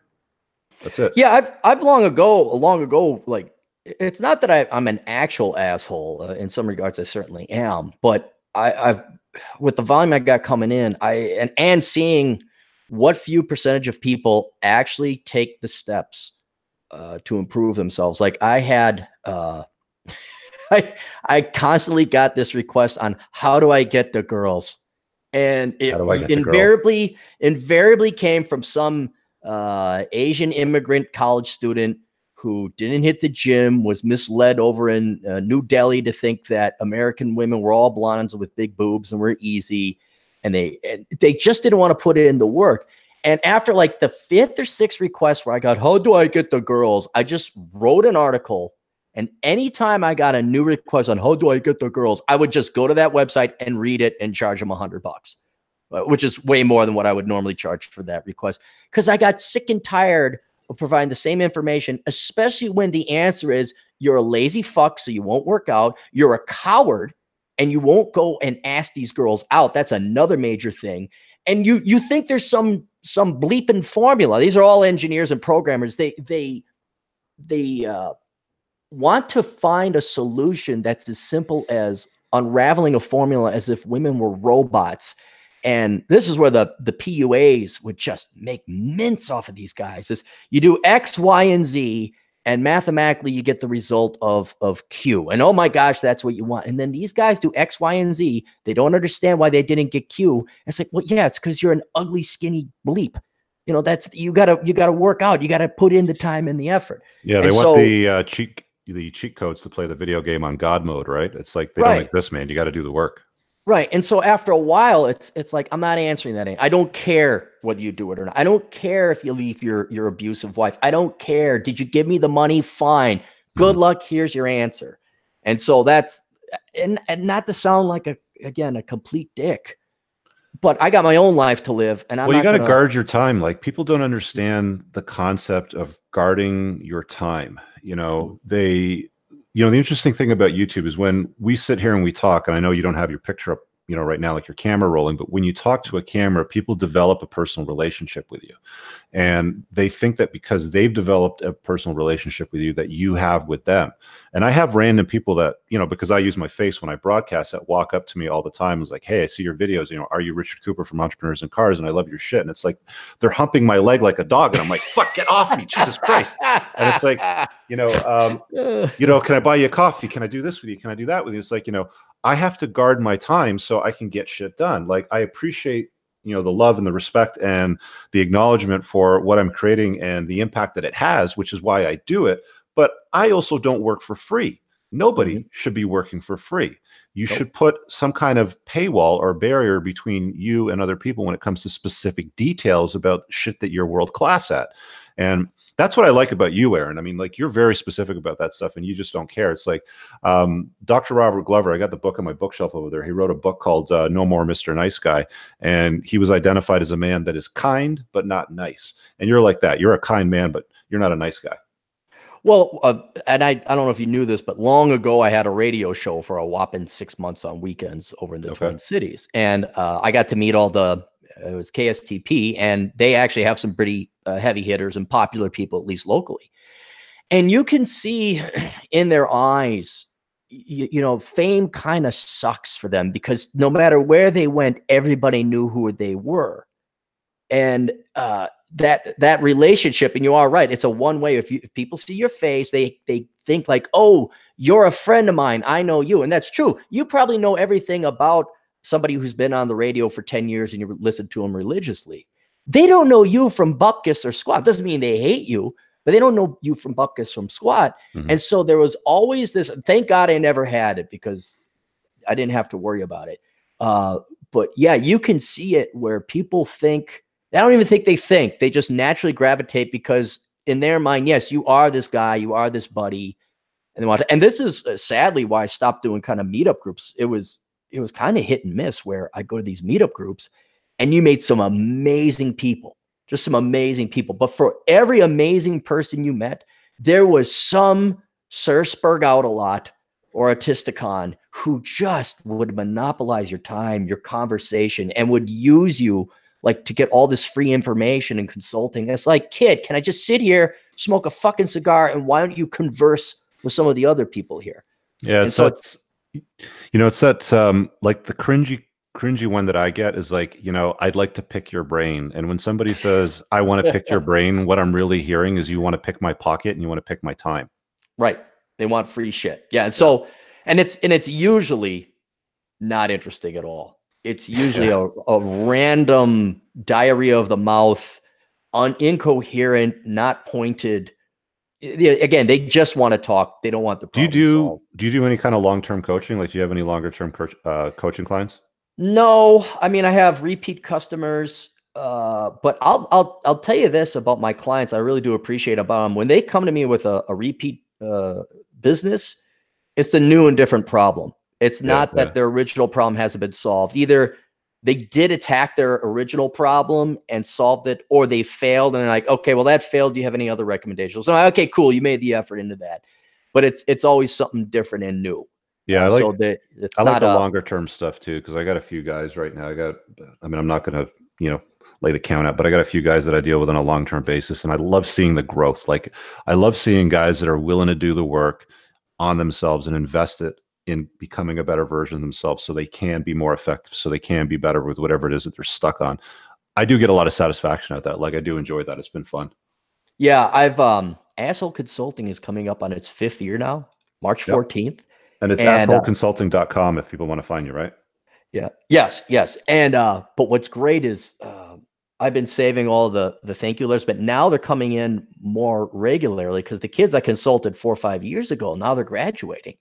that's it. Yeah, I've long ago, like, it's not that I'm an actual asshole. In some regards, I certainly am. But I've, with the volume I got coming in, and seeing what few percentage of people actually take the steps to improve themselves. Like, I had, I constantly got this request on how do I get the girls, and it invariably came from some Asian immigrant college student who didn't hit the gym, was misled over in New Delhi to think that American women were all blondes with big boobs and were easy. And they just didn't want to put it in the work. And after like the 5th or 6th request where I got, how do I get the girls? I just wrote an article. And anytime I got a new request on how do I get the girls, I would just go to that website and read it and charge them $100, which is way more than what I would normally charge for that request. Because I got sick and tired of providing the same information, especially when the answer is you're a lazy fuck, so you won't work out. You're a coward, and you won't go and ask these girls out. That's another major thing. And you think there's some bleeping formula. These are all engineers and programmers. They want to find a solution that's as simple as unraveling a formula as if women were robots. And this is where the PUAs would just make mince off of these guys. Is you do X, Y, and Z, and mathematically you get the result of Q. And oh my gosh, that's what you want. And then these guys do X, Y, and Z. They don't understand why they didn't get Q. It's like, well, yeah, it's because you're an ugly, skinny bleep. You know, that's you gotta work out. You gotta put in the time and the effort. Yeah, they want the cheat codes to play the video game on God mode, right? It's like they don't exist, man. You got to do the work. Right. And so after a while, it's like, I'm not answering that. I don't care whether you do it or not. I don't care if you leave your abusive wife. I don't care. Did you give me the money? Fine. Good luck. Here's your answer. And so that's, and not to sound like a complete dick, but I got my own life to live. And you got to guard your time. Like, people don't understand the concept of guarding your time. You know, the interesting thing about YouTube is when we sit here and we talk, and I know you don't have your picture up, right now, like your camera rolling, but when you talk to a camera, people develop a personal relationship with you. And they think that because they've developed a personal relationship with you that you have with them. And I have random people that, because I use my face when I broadcast, that walk up to me all the time and is like, hey, I see your videos, are you Richard Cooper from Entrepreneurs in Cars? And I love your shit. And it's like, they're humping my leg like a dog. And I'm like, fuck, get off me, Jesus Christ. And it's like, can I buy you a coffee? Can I do this with you? Can I do that with you? It's like, I have to guard my time so I can get shit done. Like, I appreciate, the love and the respect and the acknowledgement for what I'm creating and the impact that it has, which is why I do it. But I also don't work for free. Nobody should be working for free. You should put some kind of paywall or barrier between you and other people when it comes to specific details about shit that you're world class at. And that's what I like about you, Aaron. I mean, like, you're very specific about that stuff and you just don't care. It's like Dr. Robert Glover, I got the book on my bookshelf over there. He wrote a book called No More Mr. Nice Guy. And he was identified as a man that is kind, but not nice. And you're like that. You're a kind man, but you're not a nice guy. Well, and I don't know if you knew this, but long ago I had a radio show for a whopping 6 months on weekends over in the Twin Cities. And I got to meet it was KSTP, and they actually have some pretty heavy hitters and popular people, at least locally. And you can see in their eyes, fame kind of sucks for them because no matter where they went, everybody knew who they were. And that relationship, and you are right, it's a one way. If people see your face, they think like, oh, you're a friend of mine, I know you. And that's true. You probably know everything about somebody who's been on the radio for 10 years and you listen to them religiously. They don't know you from Bupkis or Squat. Doesn't mean they hate you, but they don't know you from Bupkis from Squat. And so there was always this, thank God I never had it because I didn't have to worry about it. But yeah, you can see it where people think, I don't even think they think, they just naturally gravitate because in their mind, yes, you are this guy, you are this buddy. And this is sadly why I stopped doing kind of meetup groups. It was kind of hit and miss where I go to these meetup groups and you meet some amazing people, just some amazing people. But for every amazing person you met, there was some Sir Spurg out a lot or a Tisticon who just would monopolize your time, your conversation, and would use you like to get all this free information and consulting. It's like, kid, can I just sit here, smoke a fucking cigar, and why don't you converse with some of the other people here? Yeah, so it's that like the cringy one that I get is like, I'd like to pick your brain. And when somebody says, I want to pick your brain, what I'm really hearing is you want to pick my pocket and you want to pick my time. Right. They want free shit. Yeah. And so, and it's usually not interesting at all. It's usually a random diarrhea of the mouth, incoherent, not pointed. Again, they just want to talk. They don't want the problem solved. Do you do any kind of long-term coaching? Like, do you have any longer-term coaching clients? No, I mean, I have repeat customers, but I'll tell you this about my clients. I really do appreciate about them when they come to me with a repeat business. It's a new and different problem. It's not that their original problem hasn't been solved. Either they did attack their original problem and solved it, or they failed and they're like, okay, well, that failed. Do you have any other recommendations? So, okay, cool. You made the effort into that, but it's always something different and new. Yeah. I like the longer term stuff too. Cause I got a few guys right now. I'm not going to, lay the count out, but I got a few guys that I deal with on a long-term basis. And I love seeing the growth. Like, I love seeing guys that are willing to do the work on themselves and invest it in becoming a better version of themselves so they can be more effective, so they can be better with whatever it is that they're stuck on. I do get a lot of satisfaction out of that. Like, I do enjoy that. It's been fun. Yeah. I've, Asshole Consulting is coming up on its 5th year now, March 14th. And it's assholeconsulting.com if people want to find you, right? Yeah. Yes. And, but what's great is, I've been saving all the thank you letters, but now they're coming in more regularly because the kids I consulted 4 or 5 years ago, now they're graduating.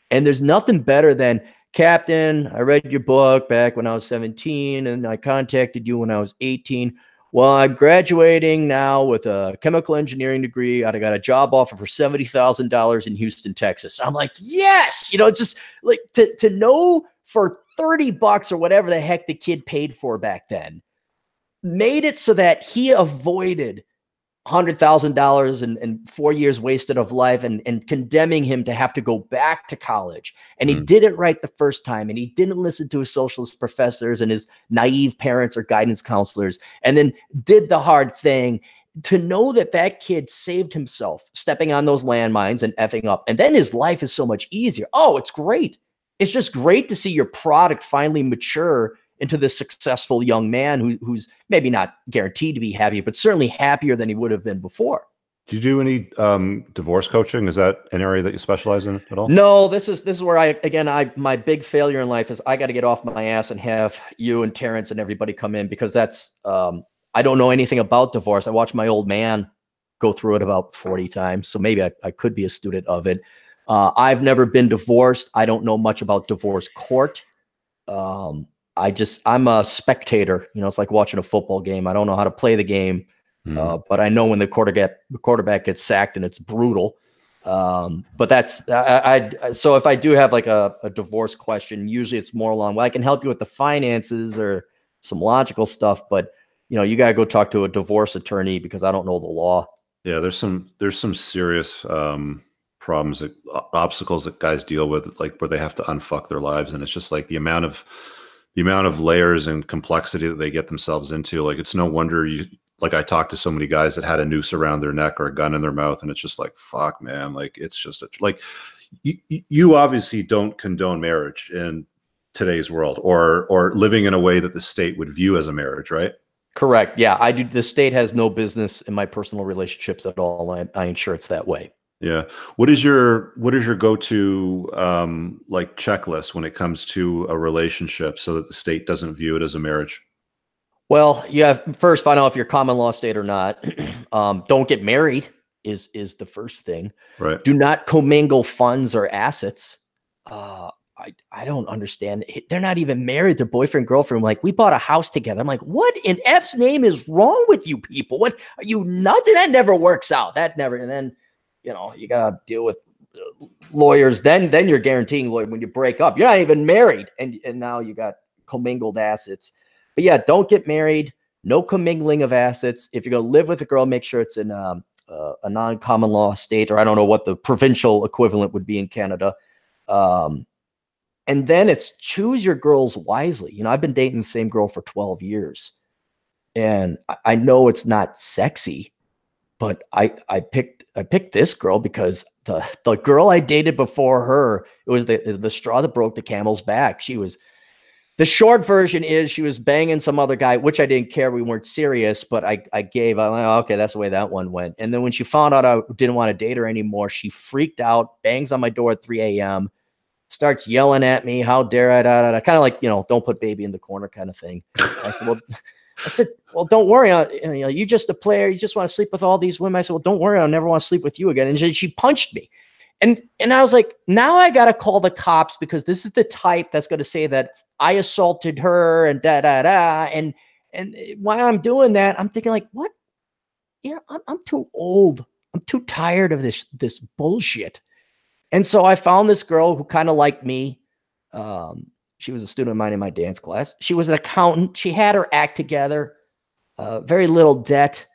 And there's nothing better than, Captain, I read your book back when I was 17 and I contacted you when I was 18. Well, I'm graduating now with a chemical engineering degree. I got a job offer for $70,000 in Houston, Texas. I'm like, yes, just like to know for $30 or whatever the heck the kid paid for back then, made it so that he avoided $100,000 and 4 years wasted of life and condemning him to have to go back to college. And he did it right the first time. And he didn't listen to his socialist professors and his naive parents or guidance counselors, and then did the hard thing. To know that that kid saved himself stepping on those landmines and effing up, and then his life is so much easier. Oh, it's great. It's just great to see your product finally mature into this successful young man who's maybe not guaranteed to be happy, but certainly happier than he would have been before. Do you do any divorce coaching? Is that an area that you specialize in at all? No, this is where my big failure in life is I got to get off my ass and have you and Terrence and everybody come in, because that's I don't know anything about divorce. I watched my old man go through it about 40 times, so maybe I could be a student of it. I've never been divorced. I don't know much about divorce court. I'm a spectator. You know, it's like watching a football game. I don't know how to play the game, but I know when the quarterback gets sacked, and it's brutal. But that's so if I do have like a divorce question, usually it's more along, well, I can help you with the finances or some logical stuff, but you got to go talk to a divorce attorney, because I don't know the law. Yeah, there's some serious problems, obstacles that guys deal with, like where they have to unfuck their lives, and it's just like the amount of layers and complexity that they get themselves into. Like, it's no wonder I talked to so many guys that had a noose around their neck or a gun in their mouth, and it's just like, fuck, man. Like, it's just like you obviously don't condone marriage in today's world, or living in a way that the state would view as a marriage, right? Correct. Yeah, I do. The state has no business in my personal relationships at all. I ensure it's that way. Yeah. What is your go-to like checklist when it comes to a relationship, so that the state doesn't view it as a marriage? Well, you have first find out if you're common law state or not. Don't get married is the first thing. Right. Do not commingle funds or assets. I don't understand. They're not even married. They're boyfriend, girlfriend. Like, we bought a house together. I'm like, what in F's name is wrong with you people? What, are you nuts? And that never works out. That never. And then, you got to deal with lawyers. Then you're guaranteeing lawyer when you break up. You're not even married. And now you got commingled assets. But yeah, don't get married. No commingling of assets. If you're going to live with a girl, make sure it's in a non-common law state, or I don't know what the provincial equivalent would be in Canada. And then it's choose your girls wisely. I've been dating the same girl for 12 years, and I know it's not sexy, but I picked this girl because the girl I dated before her, it was the straw that broke the camel's back. The short version is she was banging some other guy, which I didn't care. We weren't serious, but I'm like, okay, that's the way that one went. And then when she found out I didn't want to date her anymore, she freaked out, bangs on my door at 3 a.m., starts yelling at me, how dare I, kind of like, don't put baby in the corner kind of thing. I said, well, don't worry. You're just a player. You just want to sleep with all these women. I said, well, don't worry. I'll never want to sleep with you again. And she punched me. And I was like, now I got to call the cops, because this is the type that's going to say that I assaulted her and And while I'm doing that, I'm thinking like, what? I'm too old. I'm too tired of this bullshit. And so I found this girl who kind of liked me. She was a student of mine in my dance class. She was an accountant. She had her act together. Very little debt.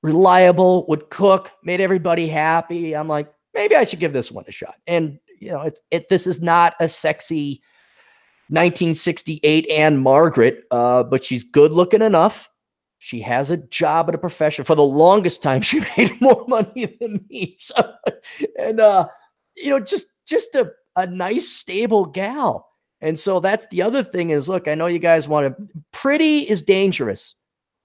Reliable. Would cook. Made everybody happy. I'm like, maybe I should give this one a shot. And this is not a sexy 1968 Anne Margaret, but she's good looking enough. She has a job at a profession. For the longest time, she made more money than me. So, and just a nice, stable gal. And so that's the other thing is, look, I know you guys want to, pretty is dangerous.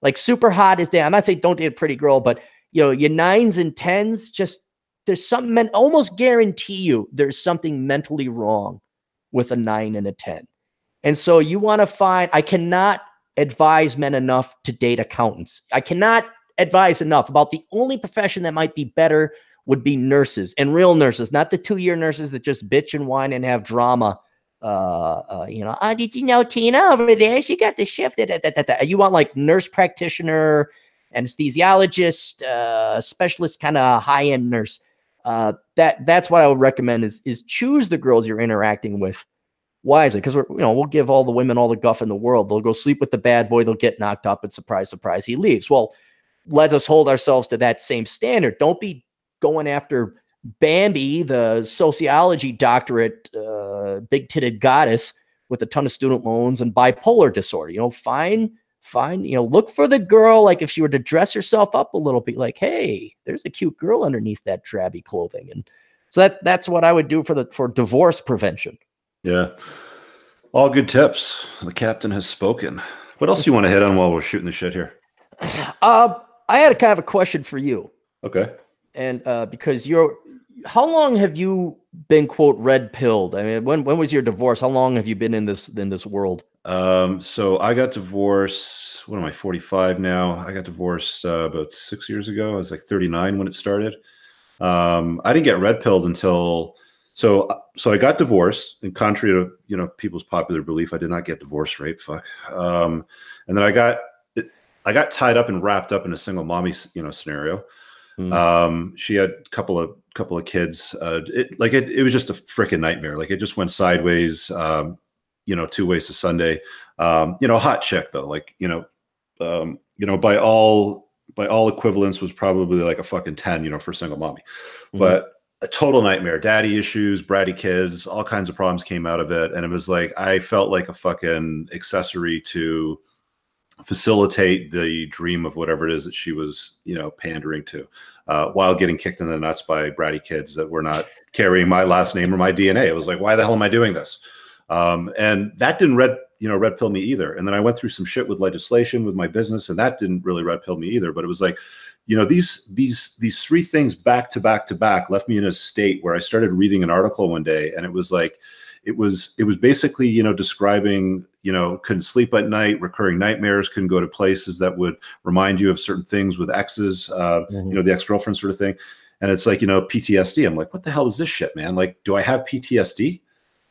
Like super hot is dangerous. I'm not saying don't date a pretty girl, but your 9s and 10s, just, there's something, almost guarantee you there's something mentally wrong with a 9 and a 10. And so you want to find, I cannot advise men enough to date accountants. I cannot advise enough about the only profession that might be better would be nurses, and real nurses, not the 2-year nurses that just bitch and whine and have drama. Did you know Tina over there? She got the shift. You want like nurse practitioner, anesthesiologist, specialist, kind of high-end nurse. That's what I would recommend is choose the girls you're interacting with wisely, because we'll give all the women all the guff in the world. They'll go sleep with the bad boy. They'll get knocked up, and surprise, surprise, he leaves. Well, let us hold ourselves to that same standard. Don't be going after Bambi, the sociology doctorate, big-titted goddess with a ton of student loans and bipolar disorder. You know, find, you know, look for the girl. Like if she were to dress herself up a little bit, like, hey, there's a cute girl underneath that drabby clothing. And so that's what I would do for divorce prevention. Yeah. All good tips. The captain has spoken. What else do you want to hit on while we're shooting the shit here? I had a kind of a question for you. Okay. And because how long have you been, quote, red pilled? I mean, when was your divorce? How long have you been in this world? So I got divorced. What am I, 45 now? I got divorced about 6 years ago. I was like 39 when it started. I didn't get red pilled until so I got divorced, and contrary to, you know, people's popular belief, I did not get divorce rate. Fuck. And then I got tied up and wrapped up in a single mommy, you know, scenario. She had a couple of kids. It was just a freaking nightmare. Like it just went sideways. You know, 2 ways to Sunday. You know, hot chick though. Like, you know, by all equivalence was probably like a fucking 10, you know, for a single mommy. But a total nightmare. Daddy issues, bratty kids, all kinds of problems came out of it. And it was like, I felt like a fucking accessory to facilitate the dream of whatever it is that she was, you know, pandering to, while getting kicked in the nuts by bratty kids that were not carrying my last name or my DNA. It was like, why the hell am I doing this? And that didn't red pill me either. And then I went through some shit with legislation with my business, and that didn't really red pill me either. But it was like, you know, these three things back to back to back left me in a state where I started reading an article one day, and it was like, it was basically, you know, describing, you know, couldn't sleep at night, recurring nightmares, couldn't go to places that would remind you of certain things with exes, you know, the ex-girlfriend sort of thing. And it's like, you know, PTSD. I'm like, what the hell is this shit, man? Like, do I have PTSD?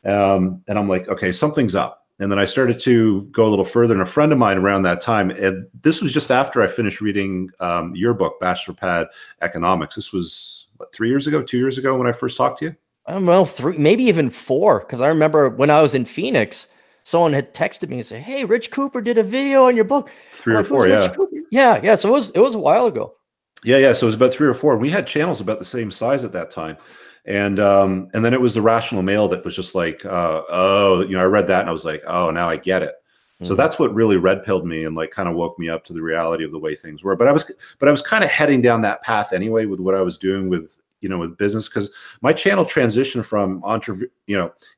And I'm like, okay, something's up. And then I started to go a little further. And a friend of mine around that time, and this was just after I finished reading your book, Bachelor Pad Economics. This was what, 2 years ago when I first talked to you? Well, 3, maybe even 4. Because I remember when I was in Phoenix, someone had texted me and said, "Hey, Rich Cooper did a video on your book." 3 or 4, yeah. Yeah. So it was a while ago. Yeah. So it was about 3 or 4. We had channels about the same size at that time. And then it was the Rational Male that was just like, oh, you know, I read that and I was like, oh, now I get it. So that's what really red pilled me and like kind of woke me up to the reality of the way things were. But I was kind of heading down that path anyway with what I was doing with, you know, with business, because my channel transitioned from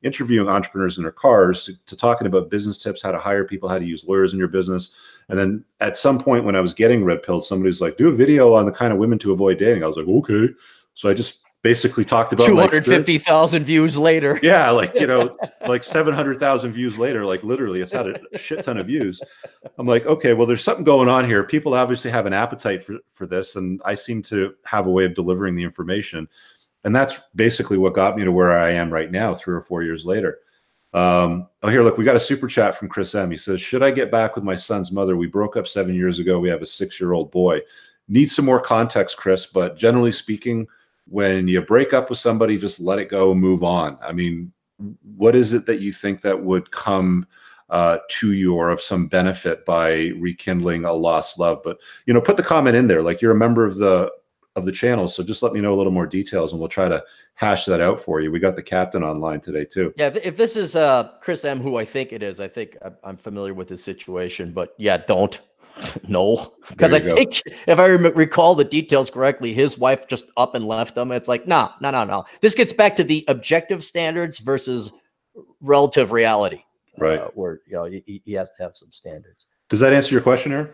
interviewing entrepreneurs in their cars to talking about business tips, how to hire people, how to use lawyers in your business. And then at some point when I was getting red pilled, somebody was like, do a video on the kind of women to avoid dating. I was like, okay. So I just basically talked about 250,000 views later. Yeah, like, you know, like 700,000 views later, like literally it's had a shit ton of views. I'm like, okay, well, there's something going on here. People obviously have an appetite for this, and I seem to have a way of delivering the information. And that's basically what got me to where I am right now, 3 or 4 years later. Oh, here, look, we got a super chat from Chris M. He says, should I get back with my son's mother? We broke up 7 years ago. We have a 6-year-old boy. Need some more context, Chris, but generally speaking, when you break up with somebody, just let it go and move on. I mean, what is it that you think that would come to you or of some benefit by rekindling a lost love? But, you know, put the comment in there. Like, you're a member of the channel, so just let me know a little more details and we'll try to hash that out for you. We got the captain online today too. Yeah, if this is Chris M, who I think it is, I think I'm familiar with his situation, but yeah, don't. No, because I think if I recall the details correctly, his wife just up and left him. It's like, no. This gets back to the objective standards versus relative reality, right? Where, you know, he has to have some standards. Does that answer your question, Aaron?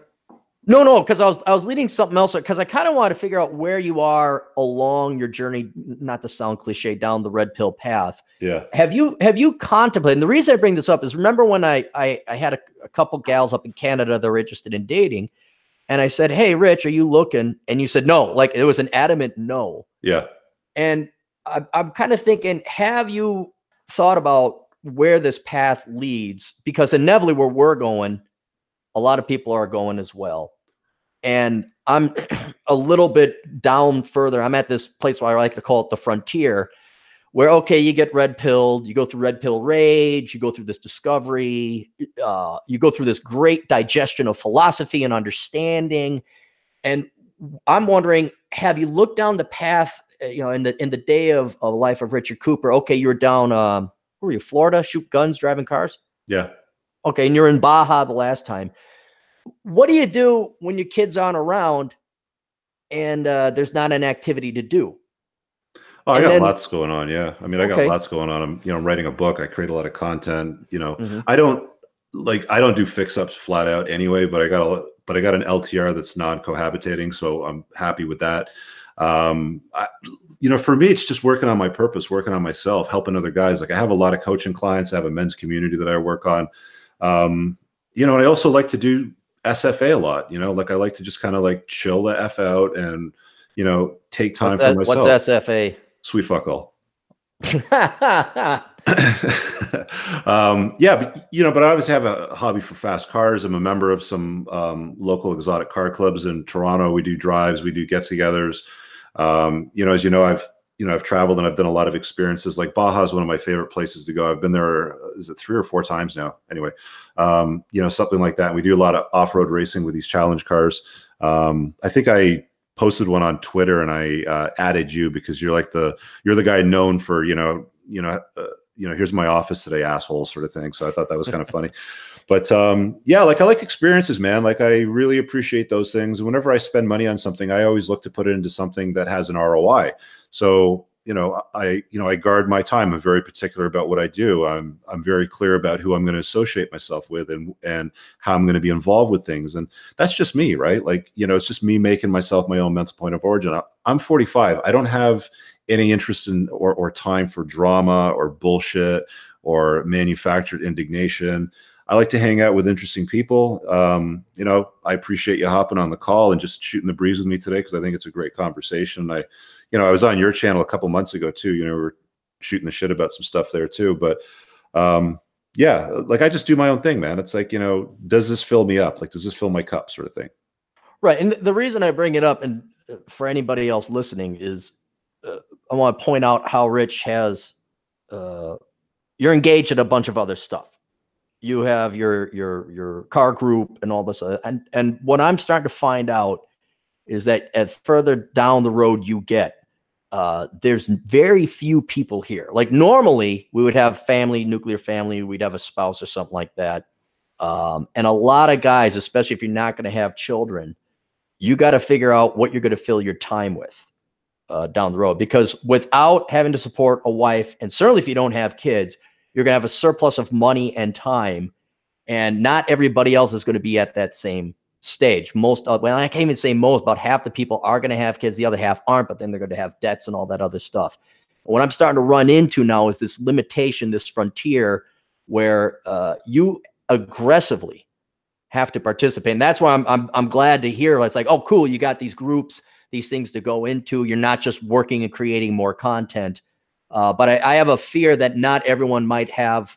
No, because I was leading something else, because I kind of want to figure out where you are along your journey, not to sound cliche, down the red pill path. Yeah. Have you contemplated? And the reason I bring this up is, remember when I had a couple gals up in Canada that were interested in dating, and I said, "Hey, Rich, are you looking?" And you said no. Like, it was an adamant no. Yeah. And I'm kind of thinking, have you thought about where this path leads? Because inevitably where we're going, a lot of people are going as well. And I'm a little bit down further. I'm at this place where I like to call it the frontier, where, okay, you get red pilled, you go through red pill rage, you go through this discovery, you go through this great digestion of philosophy and understanding. And I'm wondering, have you looked down the path, in the day of a life of Richard Cooper? Okay, you were down, where were you, Florida, shoot guns, driving cars? Yeah. Okay, and you're in Baja the last time. What do you do when your kids aren't around and there's not an activity to do? Oh, I And got then, lots going on. Yeah. I mean, I got okay. lots going on. I'm writing a book. I create a lot of content. Mm-hmm. I don't do fix ups flat out anyway, but I got an LTR that's non-cohabitating. So I'm happy with that. For me, it's just working on my purpose, working on myself, helping other guys. Like I have a lot of coaching clients. I have a men's community that I work on. And I also like to do SFA a lot, like I like to just kind of like chill the F out and, take time for myself. What's SFA? Sweet fuck all. Yeah, but I always have a hobby for fast cars. I'm a member of some local exotic car clubs in Toronto. We do drives, we do get-togethers. I've traveled and I've done a lot of experiences. Like Baja is one of my favorite places to go. I've been there, is it 3 or 4 times now? Anyway, something like that. We do a lot of off-road racing with these challenge cars. I think I posted one on Twitter and I added you because you're the guy known for, here's my office today, asshole sort of thing. So I thought that was kind of funny. But I like experiences, man. Like I really appreciate those things. Whenever I spend money on something, I always look to put it into something that has an ROI. So, I guard my time. I'm very particular about what I do. I'm very clear about who I'm going to associate myself with and how I'm going to be involved with things. And that's just me, right? Like, it's just me making myself my own mental point of origin. I'm 45. I don't have any interest in or time for drama or bullshit or manufactured indignation. I like to hang out with interesting people. I appreciate you hopping on the call and just shooting the breeze with me today because I think it's a great conversation. I was on your channel a couple months ago too. We were shooting the shit about some stuff there too. But I just do my own thing, man. It's like, does this fill me up? Like, does this fill my cup, sort of thing? Right. And the reason I bring it up, and for anybody else listening, is I want to point out how Rich has, you're engaged in a bunch of other stuff. You have your car group and all this. And what I'm starting to find out is that as further down the road you get, there's very few people here. Like normally we would have family, nuclear family, we'd have a spouse or something like that. And a lot of guys, especially if you're not going to have children, you got to figure out what you're going to fill your time with down the road. Because without having to support a wife, and certainly if you don't have kids, you're going to have a surplus of money and time, and not everybody else is going to be at that same stage. I can't even say most, about half the people are going to have kids, the other half aren't, but then they're going to have debts and all that other stuff. And what I'm starting to run into now is this limitation, this frontier where you aggressively have to participate. And that's why I'm glad to hear it's like, oh, cool, you got these groups, these things to go into. You're not just working and creating more content. But I have a fear that not everyone might have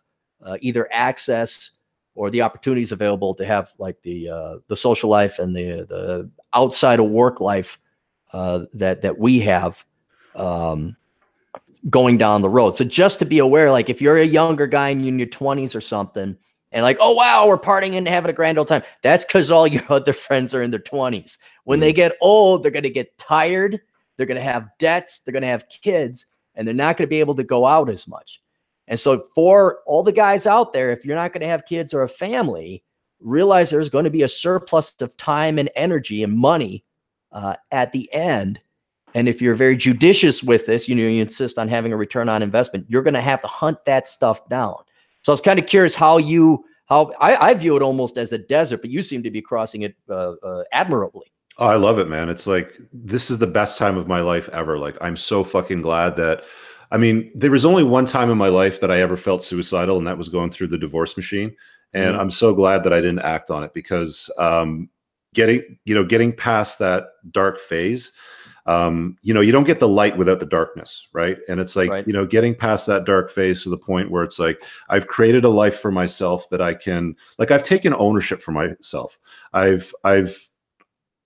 either access or the opportunities available to have like the social life and the outside of work life that we have going down the road. So just to be aware, like if you're a younger guy and you're in your 20s or something, and like, oh wow, we're partying and having a grand old time. That's because all your other friends are in their 20s. When they get old, they're going to get tired. They're going to have debts. They're going to have kids. And they're not going to be able to go out as much. And so for all the guys out there, if you're not going to have kids or a family, realize there's going to be a surplus of time and energy and money at the end. And if you're very judicious with this, you insist on having a return on investment, you're going to have to hunt that stuff down. So I was kind of curious how I view it almost as a desert, but you seem to be crossing it admirably. Oh, I love it, man. It's like, this is the best time of my life ever. Like, I'm so fucking glad that, there was only one time in my life that I ever felt suicidal, and that was going through the divorce machine. And I'm so glad that I didn't act on it because getting past that dark phase, you don't get the light without the darkness, right? And it's like, getting past that dark phase to the point where it's like, I've created a life for myself that I can, like, I've taken ownership for myself. I've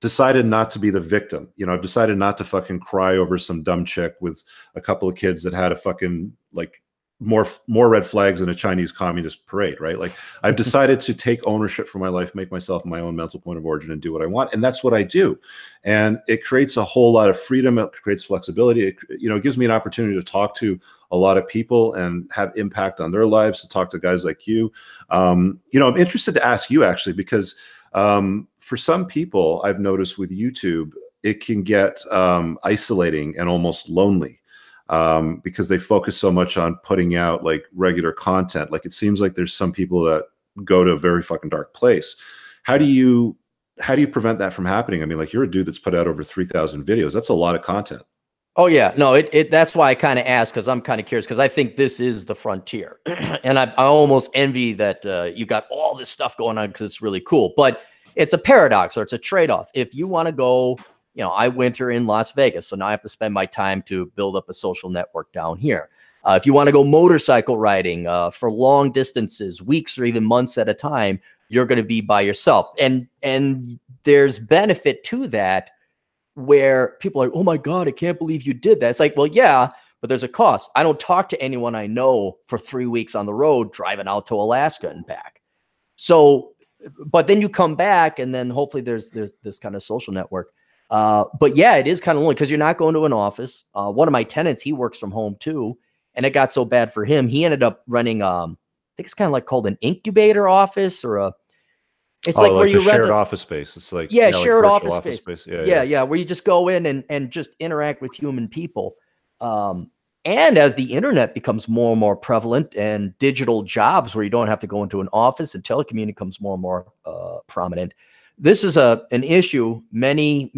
decided not to be the victim. I've decided not to fucking cry over some dumb chick with a couple of kids that had a fucking like more red flags than a Chinese communist parade, right? Like I've decided to take ownership for my life, make myself my own mental point of origin, and do what I want, and that's what I do. And it creates a whole lot of freedom. It creates flexibility. It gives me an opportunity to talk to a lot of people and have impact on their lives. To talk to guys like you. I'm interested to ask you actually, because for some people, I've noticed with YouTube, it can get isolating and almost lonely. Because they focus so much on putting out like regular content. Like it seems like there's some people that go to a very fucking dark place. How do you prevent that from happening? I mean, like you're a dude that's put out over 3,000 videos. That's a lot of content. Oh yeah, no, that's why I kind of asked, because I'm kind of curious, because I think this is the frontier. And I almost envy that you got all this stuff going on, because it's really cool. But it's a paradox, or it's a trade-off. If you want to go, I winter in Las Vegas, so now I have to spend my time to build up a social network down here. If you want to go motorcycle riding for long distances, weeks or even months at a time, you're going to be by yourself. And there's benefit to that, where people are like, oh my God, I can't believe you did that. It's like, well, yeah, but there's a cost. I don't talk to anyone I know for 3 weeks on the road, driving out to Alaska and back. So, but then you come back, and then hopefully there's this kind of social network. But yeah, it is kind of lonely, because you're not going to an office. One of my tenants, he works from home too. And it got so bad for him, he ended up running, I think it's kind of like called an incubator office, or it's like where you shared office space. It's like, shared like office space. Yeah. Where you just go in and just interact with human people. And as the internet becomes more and more prevalent, and digital jobs where you don't have to go into an office, and telecommuting becomes more and more prominent, this is an issue. Many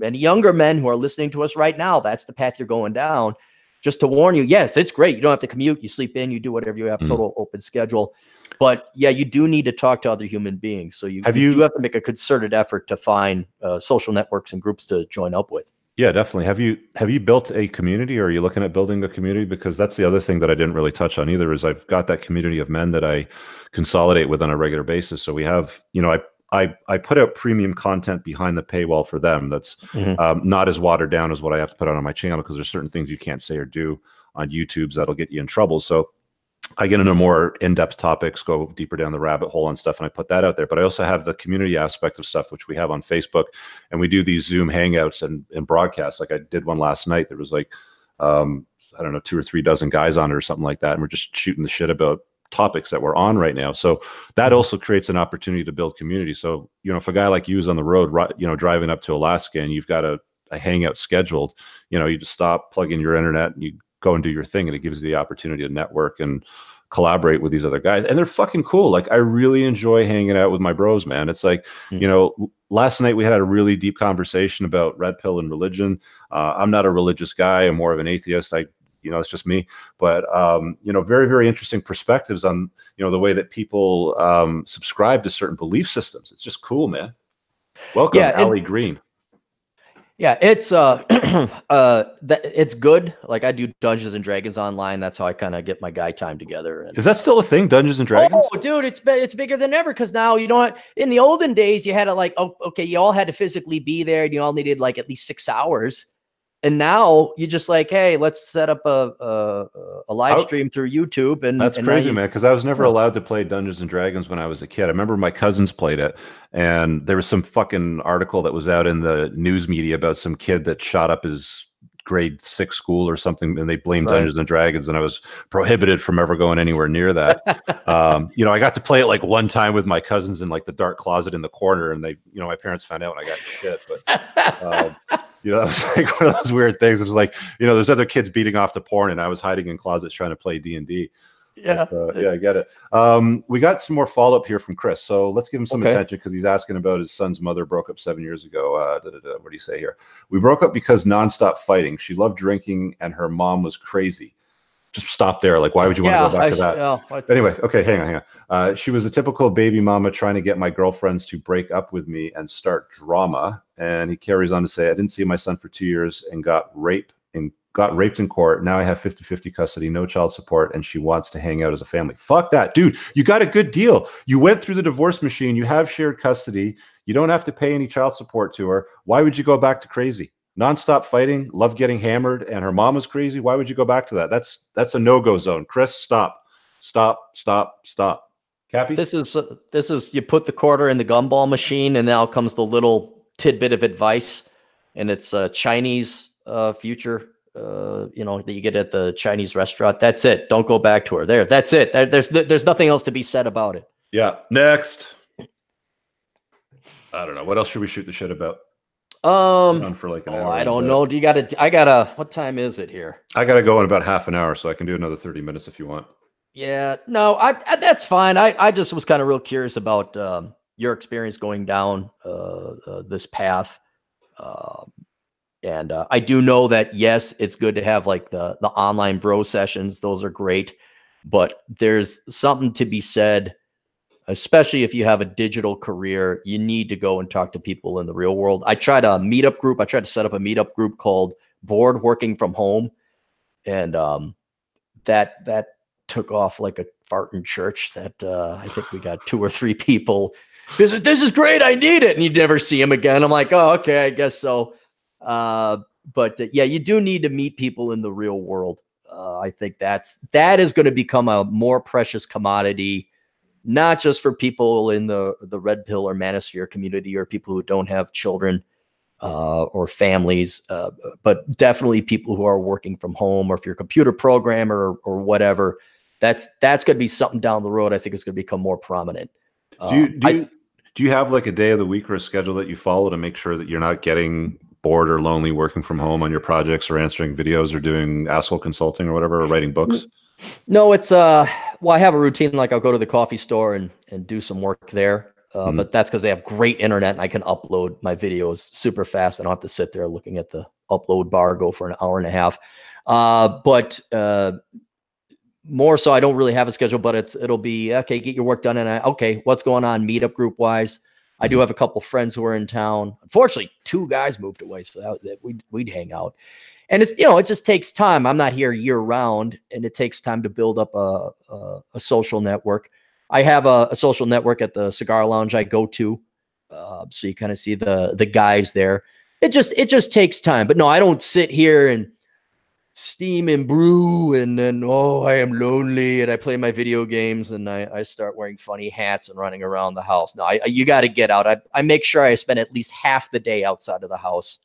younger men who are listening to us right now, that's the path you're going down. Just to warn you, yes, it's great. You don't have to commute. You sleep in, you do whatever you have, total open schedule. But yeah, you do need to talk to other human beings. So you do have to make a concerted effort to find social networks and groups to join up with. Yeah, definitely. Have you built a community, or are you looking at building a community? Because that's the other thing that I didn't really touch on either, is I've got that community of men that I consolidate with on a regular basis. So we have, I put out premium content behind the paywall for them. That's not as watered down as what I have to put out on my channel, because there's certain things you can't say or do on YouTube's that'll get you in trouble. So I get into more in-depth topics, go deeper down the rabbit hole and stuff, and I put that out there. But I also have the community aspect of stuff, which we have on Facebook, and we do these Zoom hangouts and broadcasts. Like I did one last night. There was like, I don't know, 2 or 3 dozen guys on it or something like that. And we're just shooting the shit about topics that we're on right now. So that also creates an opportunity to build community. So, if a guy like you is on the road, driving up to Alaska, and you've got a hangout scheduled, you just stop, plug in your internet, and you go and do your thing. And it gives you the opportunity to network and collaborate with these other guys. And they're fucking cool. Like I really enjoy hanging out with my bros, man. It's like, last night we had a really deep conversation about red pill and religion. I'm not a religious guy. I'm more of an atheist. It's just me, but, very, very interesting perspectives on, the way that people subscribe to certain belief systems. It's just cool, man. Welcome, Allie Green. Yeah, it's it's good. Like I do Dungeons and Dragons online. That's how I kind of get my guy time together. Is that still a thing, Dungeons and Dragons? Oh, dude, it's bigger than ever, because now you don't. In the olden days, you had to you all had to physically be there, and you all needed like at least 6 hours. And now you just like, hey, let's set up a live stream through YouTube. And that's crazy, man, because I was never allowed to play Dungeons and Dragons when I was a kid. I remember my cousins played it, and there was some fucking article that was out in the news media about some kid that shot up his grade 6 school or something, and they blamed Dungeons and Dragons, and I was prohibited from ever going anywhere near that. I got to play it like one time with my cousins in like the dark closet in the corner, and they, my parents found out when I got shit, but that was like one of those weird things. It was like, there's other kids beating off to porn, and I was hiding in closets trying to play D&D. Yeah. I get it. We got some more follow-up here from Chris. So let's give him some attention, because he's asking about his son's mother broke up 7 years ago. What do you say here? We broke up because nonstop fighting. She loved drinking, and her mom was crazy. Just stop there. Like, why would you want to go back to that? Anyway, okay, hang on. She was a typical baby mama trying to get my girlfriends to break up with me and start drama. And he carries on to say, I didn't see my son for 2 years and got raped in court. Now I have 50-50 custody, no child support, and she wants to hang out as a family. Fuck that. Dude, you got a good deal. You went through the divorce machine. You have shared custody. You don't have to pay any child support to her. Why would you go back to crazy? nonstop fighting, loved getting hammered, and her mom was crazy. Why would you go back to that? That's a no-go zone. Chris, stop. Cappy? This is you put the quarter in the gumball machine, and now comes the little tidbit of advice, and it's a Chinese future, that you get at the Chinese restaurant. That's it. Don't go back to her. That's it. There's nothing else to be said about it. Yeah. Next. I don't know. What else should we shoot the shit about? For like an hour. I don't know. What time is it here? I gotta go in about half an hour, so I can do another 30 minutes if you want. Yeah, no, that's fine. I just was kind of real curious about your experience going down this path. And I do know that, yes, it's good to have like the online bro sessions. Those are great. But there's something to be said, especially if you have a digital career. You need to go and talk to people in the real world. I tried a meetup group. I tried to set up a meetup group called Bored Working from Home. And that took off like a fart in church. That I think we got 2 or 3 people. This is great. I need it. And you never see them again. I'm like, oh, okay, I guess so. But yeah, you do need to meet people in the real world. I think that is going to become a more precious commodity, not just for people in the red pill or manosphere community or people who don't have children or families, but definitely people who are working from home, or if you're a computer programmer or whatever. That's going to be something down the road. I think it's going to become more prominent. Do you have like a day of the week or a schedule that you follow to make sure that you're not getting bored or lonely working from home on your projects, or answering videos, or doing asshole consulting or whatever, or writing books? No, it's well, I have a routine. Like I'll go to the coffee store and do some work there. But that's because they have great internet and I can upload my videos super fast. I don't have to sit there looking at the upload bar, go for an hour and a half. But more so, I don't really have a schedule, but it'll be, okay, get your work done. And okay, what's going on meetup group wise? I do have a couple friends who are in town. Unfortunately, 2 guys moved away, so that we'd hang out. And it's, it just takes time. I'm not here year round, and it takes time to build up a social network. I have a social network at the cigar lounge I go to. So you kind of see the guys there. It just takes time. But no, I don't sit here and steam and brew and then, oh, I am lonely, and I play my video games and I start wearing funny hats and running around the house. No, you got to get out. I make sure I spend at least half the day outside of the house.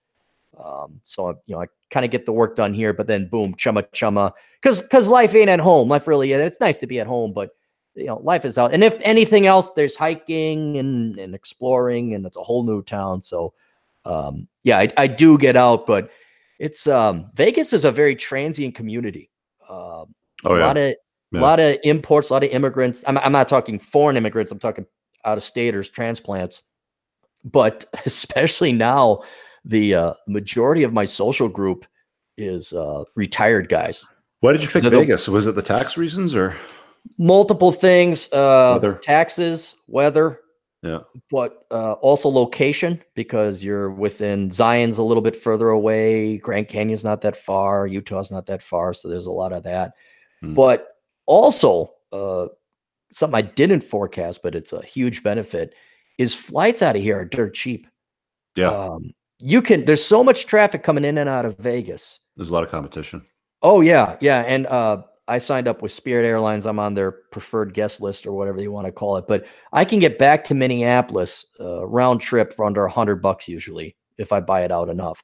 So, I kind of get the work done here, but then boom, chumma, because life ain't at home. Life really is. It's nice to be at home, but life is out. And if anything else, there's hiking and exploring, and it's a whole new town. So, yeah, I do get out, but it's Vegas is a very transient community. A lot of imports, a lot of immigrants. I'm not talking foreign immigrants. I'm talking out of staters, transplants. But especially now, the majority of my social group is retired guys. Why did you pick Vegas? Was it the tax reasons or multiple things? Weather. Taxes, weather. Yeah. But also location, because you're within Zion's a little bit further away. Grand Canyon's not that far. Utah's not that far. So there's a lot of that. But also something I didn't forecast, but it's a huge benefit, is flights out of here are dirt cheap. Yeah. There's so much traffic coming in and out of Vegas. There's a lot of competition. Oh yeah. Yeah. And I signed up with Spirit Airlines. I'm on their preferred guest list or whatever you want to call it. But I can get back to Minneapolis round trip for under $100 usually if I buy it out enough.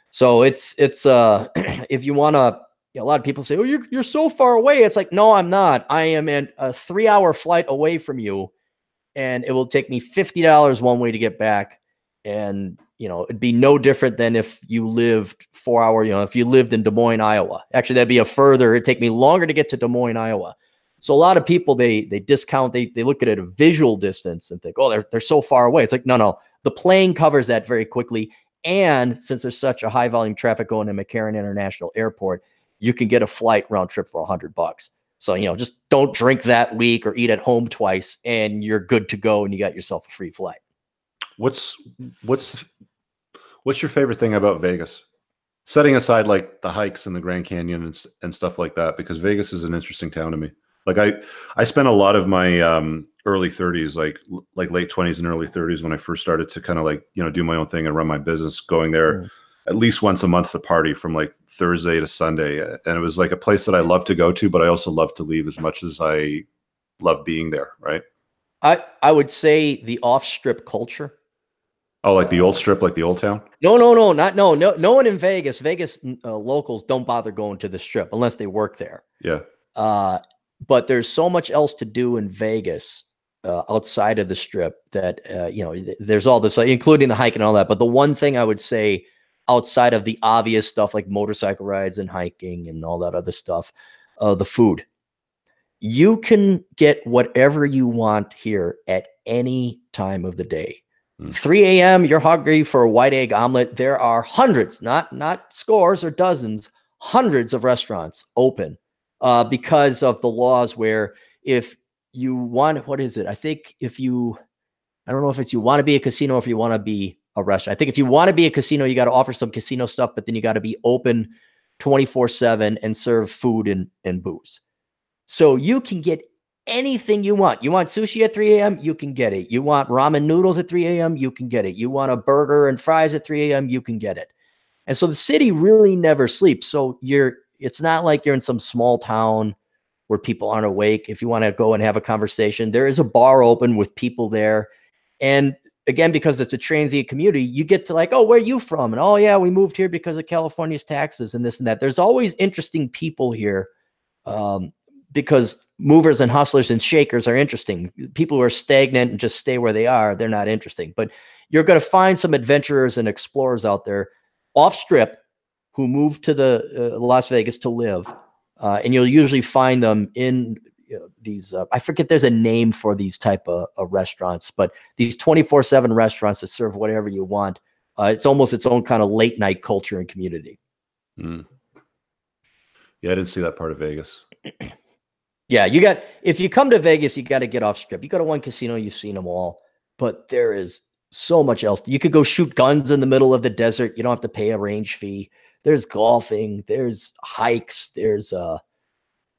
So it's if you want to, a lot of people say, oh, you're so far away. It's like, no, I'm not. I am in a 3-hour flight away from you, and it will take me $50 one way to get back. And it'd be no different than if you lived 4 hours, if you lived in Des Moines, Iowa. Actually, that'd be it'd take me longer to get to Des Moines, Iowa. So a lot of people, they discount, they look at it at a visual distance and think, oh, they're so far away. It's like, no, the plane covers that very quickly. And since there's such a high volume traffic going to McCarran International Airport, you can get a flight round trip for $100. So, just don't drink that week or eat at home twice, and you're good to go, and you got yourself a free flight. What's your favorite thing about Vegas? Setting aside like the hikes in the Grand Canyon and stuff like that, because Vegas is an interesting town to me. Like I spent a lot of my early 30s, like late 20s and early 30s when I first started to kind of like, do my own thing and run my business, going there at least once a month to party from like Thursday to Sunday. And it was like a place that I love to go to, but I also love to leave as much as I love being there. Right. I would say the off strip culture. Oh, like the old strip, like the old town? No one in Vegas. Vegas locals don't bother going to the strip unless they work there. Yeah. But there's so much else to do in Vegas outside of the strip that, there's all this, including the hiking and all that. But the one thing I would say outside of the obvious stuff like motorcycle rides and hiking and all that other stuff, the food. You can get whatever you want here at any time of the day. 3 a.m., you're hungry for a white egg omelet. There are hundreds, not scores or dozens, hundreds of restaurants open because of the laws where if you want, what is it? I think I don't know if it's you want to be a casino or if you want to be a restaurant. I think if you want to be a casino, you got to offer some casino stuff, but then you got to be open 24/7 and serve food and booze. So you can get anything you want. You want sushi at 3 a.m., you can get it. You want ramen noodles at 3 a.m., you can get it. You want a burger and fries at 3 a.m., you can get it. And so the city really never sleeps. So it's not like you're in some small town where people aren't awake. If you want to go and have a conversation, there is a bar open with people there. And again, because it's a transient community, you get to like, oh, where are you from? And oh yeah, we moved here because of California's taxes and this and that. There's always interesting people here. Because movers and hustlers and shakers are interesting. People who are stagnant and just stay where they are, they're not interesting. But you're going to find some adventurers and explorers out there off strip who move to the Las Vegas to live. And you'll usually find them in these, I forget there's a name for these type of restaurants, but these 24/7 restaurants that serve whatever you want. It's almost its own kind of late night culture and community. Mm. Yeah, I didn't see that part of Vegas. Yeah, if you come to Vegas, you got to get off strip. You go to one casino, you've seen them all, but there is so much else. You could go shoot guns in the middle of the desert. You don't have to pay a range fee. There's golfing, there's hikes, there's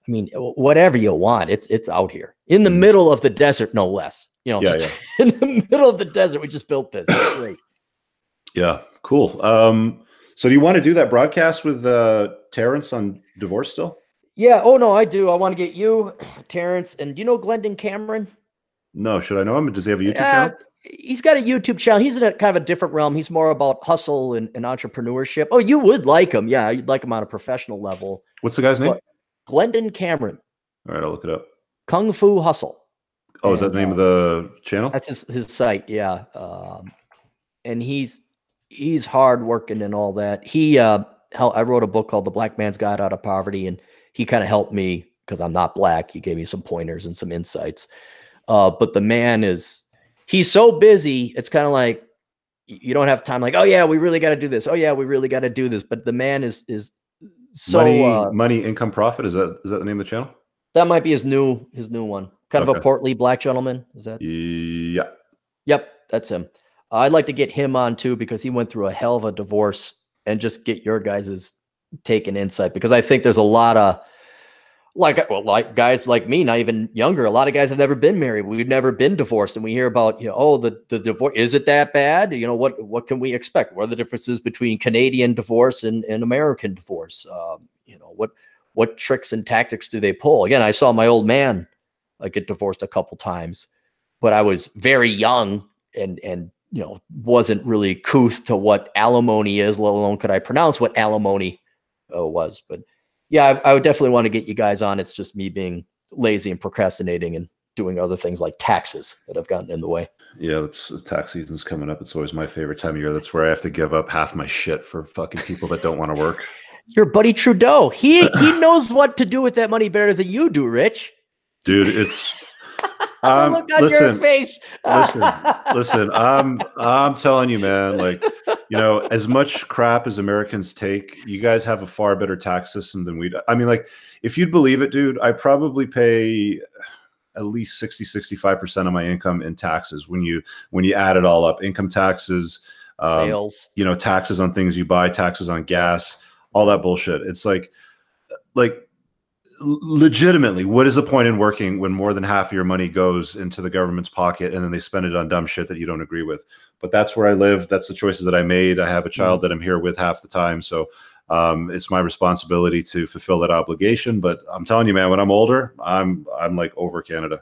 whatever you want. It's out here in the middle of the desert, no less. In the middle of the desert, we just built this. It's great. Yeah, cool. So do you want to do that broadcast with Terrence on divorce still? Yeah. Oh, no, I do. I want to get you, Terrence. And do you know Glendon Cameron? No. Should I know him? Does he have a YouTube channel? He's got a YouTube channel. He's in a kind of a different realm. He's more about hustle and entrepreneurship. Oh, you would like him. Yeah, you'd like him on a professional level. What's the guy's name? Glendon Cameron. All right, I'll look it up. Kung Fu Hustle. Oh, is that the name of the channel? That's his site, yeah. And he's hard working and all that. I wrote a book called The Black Man's Guide Out of Poverty, and he kind of helped me because I'm not black. He gave me some pointers and some insights. But the man he's so busy. It's kind of like you don't have time. Like, oh yeah, we really got to do this. Oh yeah, we really got to do this. But the man is so money, income, profit. Is that the name of the channel? That might be his new one. Kind of a portly black gentleman. Is that? Yeah. Yep, that's him. I'd like to get him on too because he went through a hell of a divorce, and just get your guys' take and insight, because I think there's a lot of like guys like me, not even younger. A lot of guys have never been married. We've never been divorced, and we hear about the divorce. Is it that bad? What can we expect? What are the differences between Canadian divorce and American divorce? What tricks and tactics do they pull? Again, I saw my old man get divorced a couple times, but I was very young and wasn't really couth to what alimony is, let alone could I pronounce what alimony was. But yeah, I would definitely want to get you guys on. It's just me being lazy and procrastinating and doing other things like taxes that have gotten in the way. Yeah, tax season's coming up. It's always my favorite time of year. That's where I have to give up half my shit for fucking people that don't want to work. Your buddy Trudeau, he knows what to do with that money better than you do, Rich. Dude, it's look on your face. listen. I'm telling you, man. As much crap as Americans take, you guys have a far better tax system than we do. I mean, if you'd believe it, dude, I probably pay at least 65% of my income in taxes when you add it all up. Income taxes, sales, taxes on things you buy, taxes on gas, all that bullshit. It's like legitimately, what is the point in working when more than half of your money goes into the government's pocket and then they spend it on dumb shit that you don't agree with? But that's where I live. That's the choices that I made. I have a child that I'm here with half the time. So it's my responsibility to fulfill that obligation. But I'm telling you, man, when I'm older, I'm like over Canada.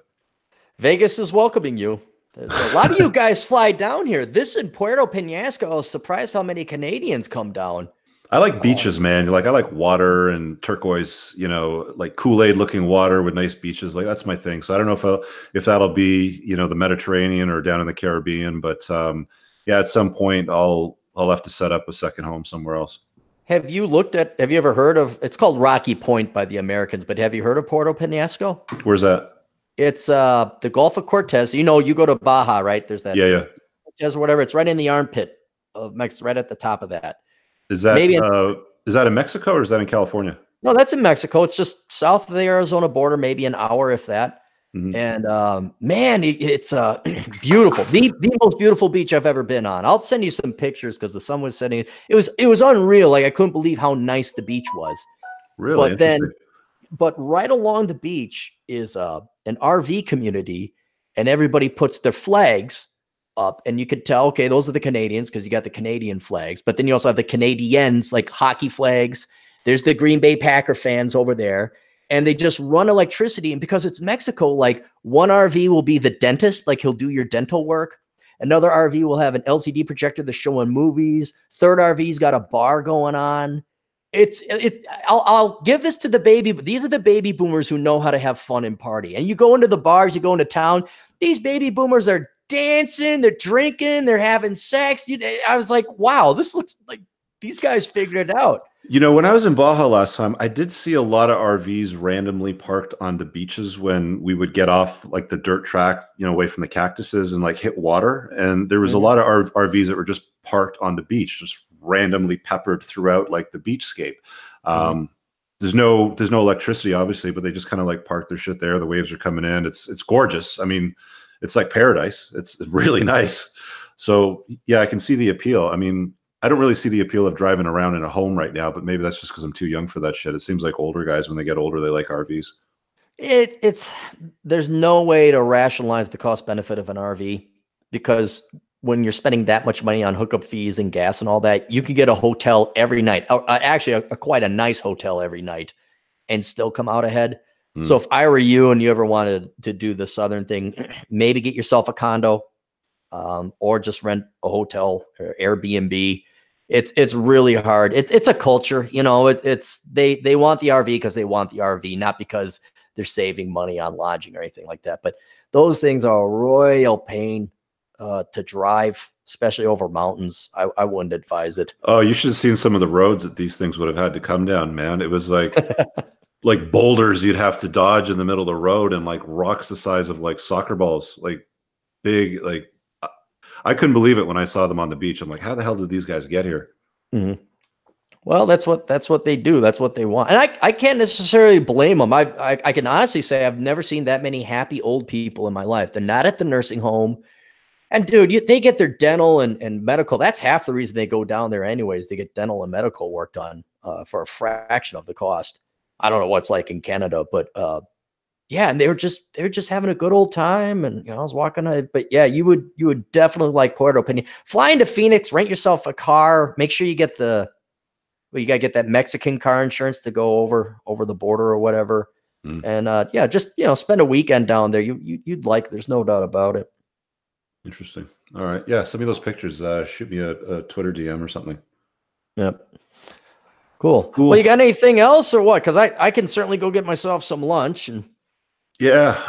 Vegas is welcoming you. There's a lot of you guys fly down here. This in Puerto Penasco, I was surprised how many Canadians come down. I like beaches, man. Like I like water and turquoise, like Kool-Aid looking water with nice beaches. Like that's my thing. So I don't know if that'll be, the Mediterranean or down in the Caribbean, but yeah, at some point I'll have to set up a second home somewhere else. Have you ever heard of, it's called Rocky Point by the Americans, but have you heard of Puerto Penasco? Where's that? It's the Gulf of Cortez. You go to Baja, right? There's that. Yeah. Cortez or whatever. It's right in the armpit of Mexico, right at the top of that. Is that in Mexico or is that in California? No, that's in Mexico. It's just south of the Arizona border, maybe an hour, if that. Mm-hmm. And man, it's beautiful. The most beautiful beach I've ever been on. I'll send you some pictures because the sun was setting. It was unreal. Like I couldn't believe how nice the beach was. Really? But right along the beach is an RV community, and everybody puts their flags up, and you could tell, okay, those are the Canadians because you got the Canadian flags, but then you also have the Canadians, like hockey flags. There's the Green Bay Packer fans over there, and they just run electricity. And because it's Mexico, like one RV will be the dentist, like he'll do your dental work. Another RV will have an LCD projector that's showing movies. Third RV's got a bar going on. I'll give this to the baby, but these are the baby boomers who know how to have fun and party. And you go into the bars, you go into town, these baby boomers are dancing, they're drinking, they're having sex. I was like, wow, this looks like these guys figured it out. When I was in Baja last time, I did see a lot of RVs randomly parked on the beaches when we would get off like the dirt track, away from the cactuses and like hit water. And there was a lot of RVs that were just parked on the beach, just randomly peppered throughout like the beachscape. There's no electricity, obviously, but they just kind of like park their shit there. The waves are coming in. It's gorgeous. I mean, it's like paradise. It's really nice. So yeah, I can see the appeal. I mean, I don't really see the appeal of driving around in a home right now, but maybe that's just because I'm too young for that shit. It seems like older guys, when they get older, they like RVs. There's no way to rationalize the cost benefit of an RV, because when you're spending that much money on hookup fees and gas and all that, you can get a hotel every night. Actually, quite a nice hotel every night, and still come out ahead. So if I were you and you ever wanted to do the Southern thing, maybe get yourself a condo, or just rent a hotel or Airbnb. It's really hard. It's a culture, they want the RV because they want the RV, not because they're saving money on lodging or anything like that. But those things are a royal pain to drive, especially over mountains. I wouldn't advise it. Oh, you should have seen some of the roads that these things would have had to come down, man. It was like like boulders you'd have to dodge in the middle of the road, and like rocks the size of like soccer balls, like big. Like I couldn't believe it when I saw them on the beach. I'm like, how the hell did these guys get here? Mm-hmm. Well, that's what they do. That's what they want. And I can't necessarily blame them. I can honestly say I've never seen that many happy old people in my life. They're not at the nursing home. And dude, they get their dental and medical. That's half the reason they go down there anyways. They get dental and medical work done for a fraction of the cost. I don't know what's like in Canada, but yeah, and they were just having a good old time. And I was walking, but yeah, you would definitely like Puerto Penasco. Fly into Phoenix, rent yourself a car. Make sure you get you gotta get that Mexican car insurance to go over the border or whatever. And yeah, just spend a weekend down there. You'd like. There's no doubt about it. Interesting. All right. Yeah. Send me those pictures. Shoot me a Twitter DM or something. Yep. Cool. Well, you got anything else or what? Because I can certainly go get myself some lunch. And yeah,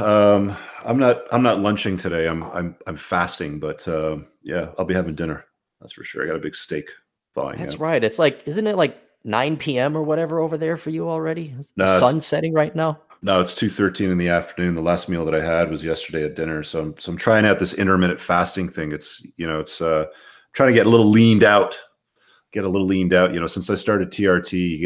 I'm not lunching today. I'm fasting, but yeah, I'll be having dinner. That's for sure. I got a big steak thawing. That's right. It's like, isn't it like 9 p.m. or whatever over there for you already? The sun's setting right now. No, it's 2:13 in the afternoon. The last meal that I had was yesterday at dinner. So I'm trying out this intermittent fasting thing. It's trying to get a little leaned out. Since I started TRT,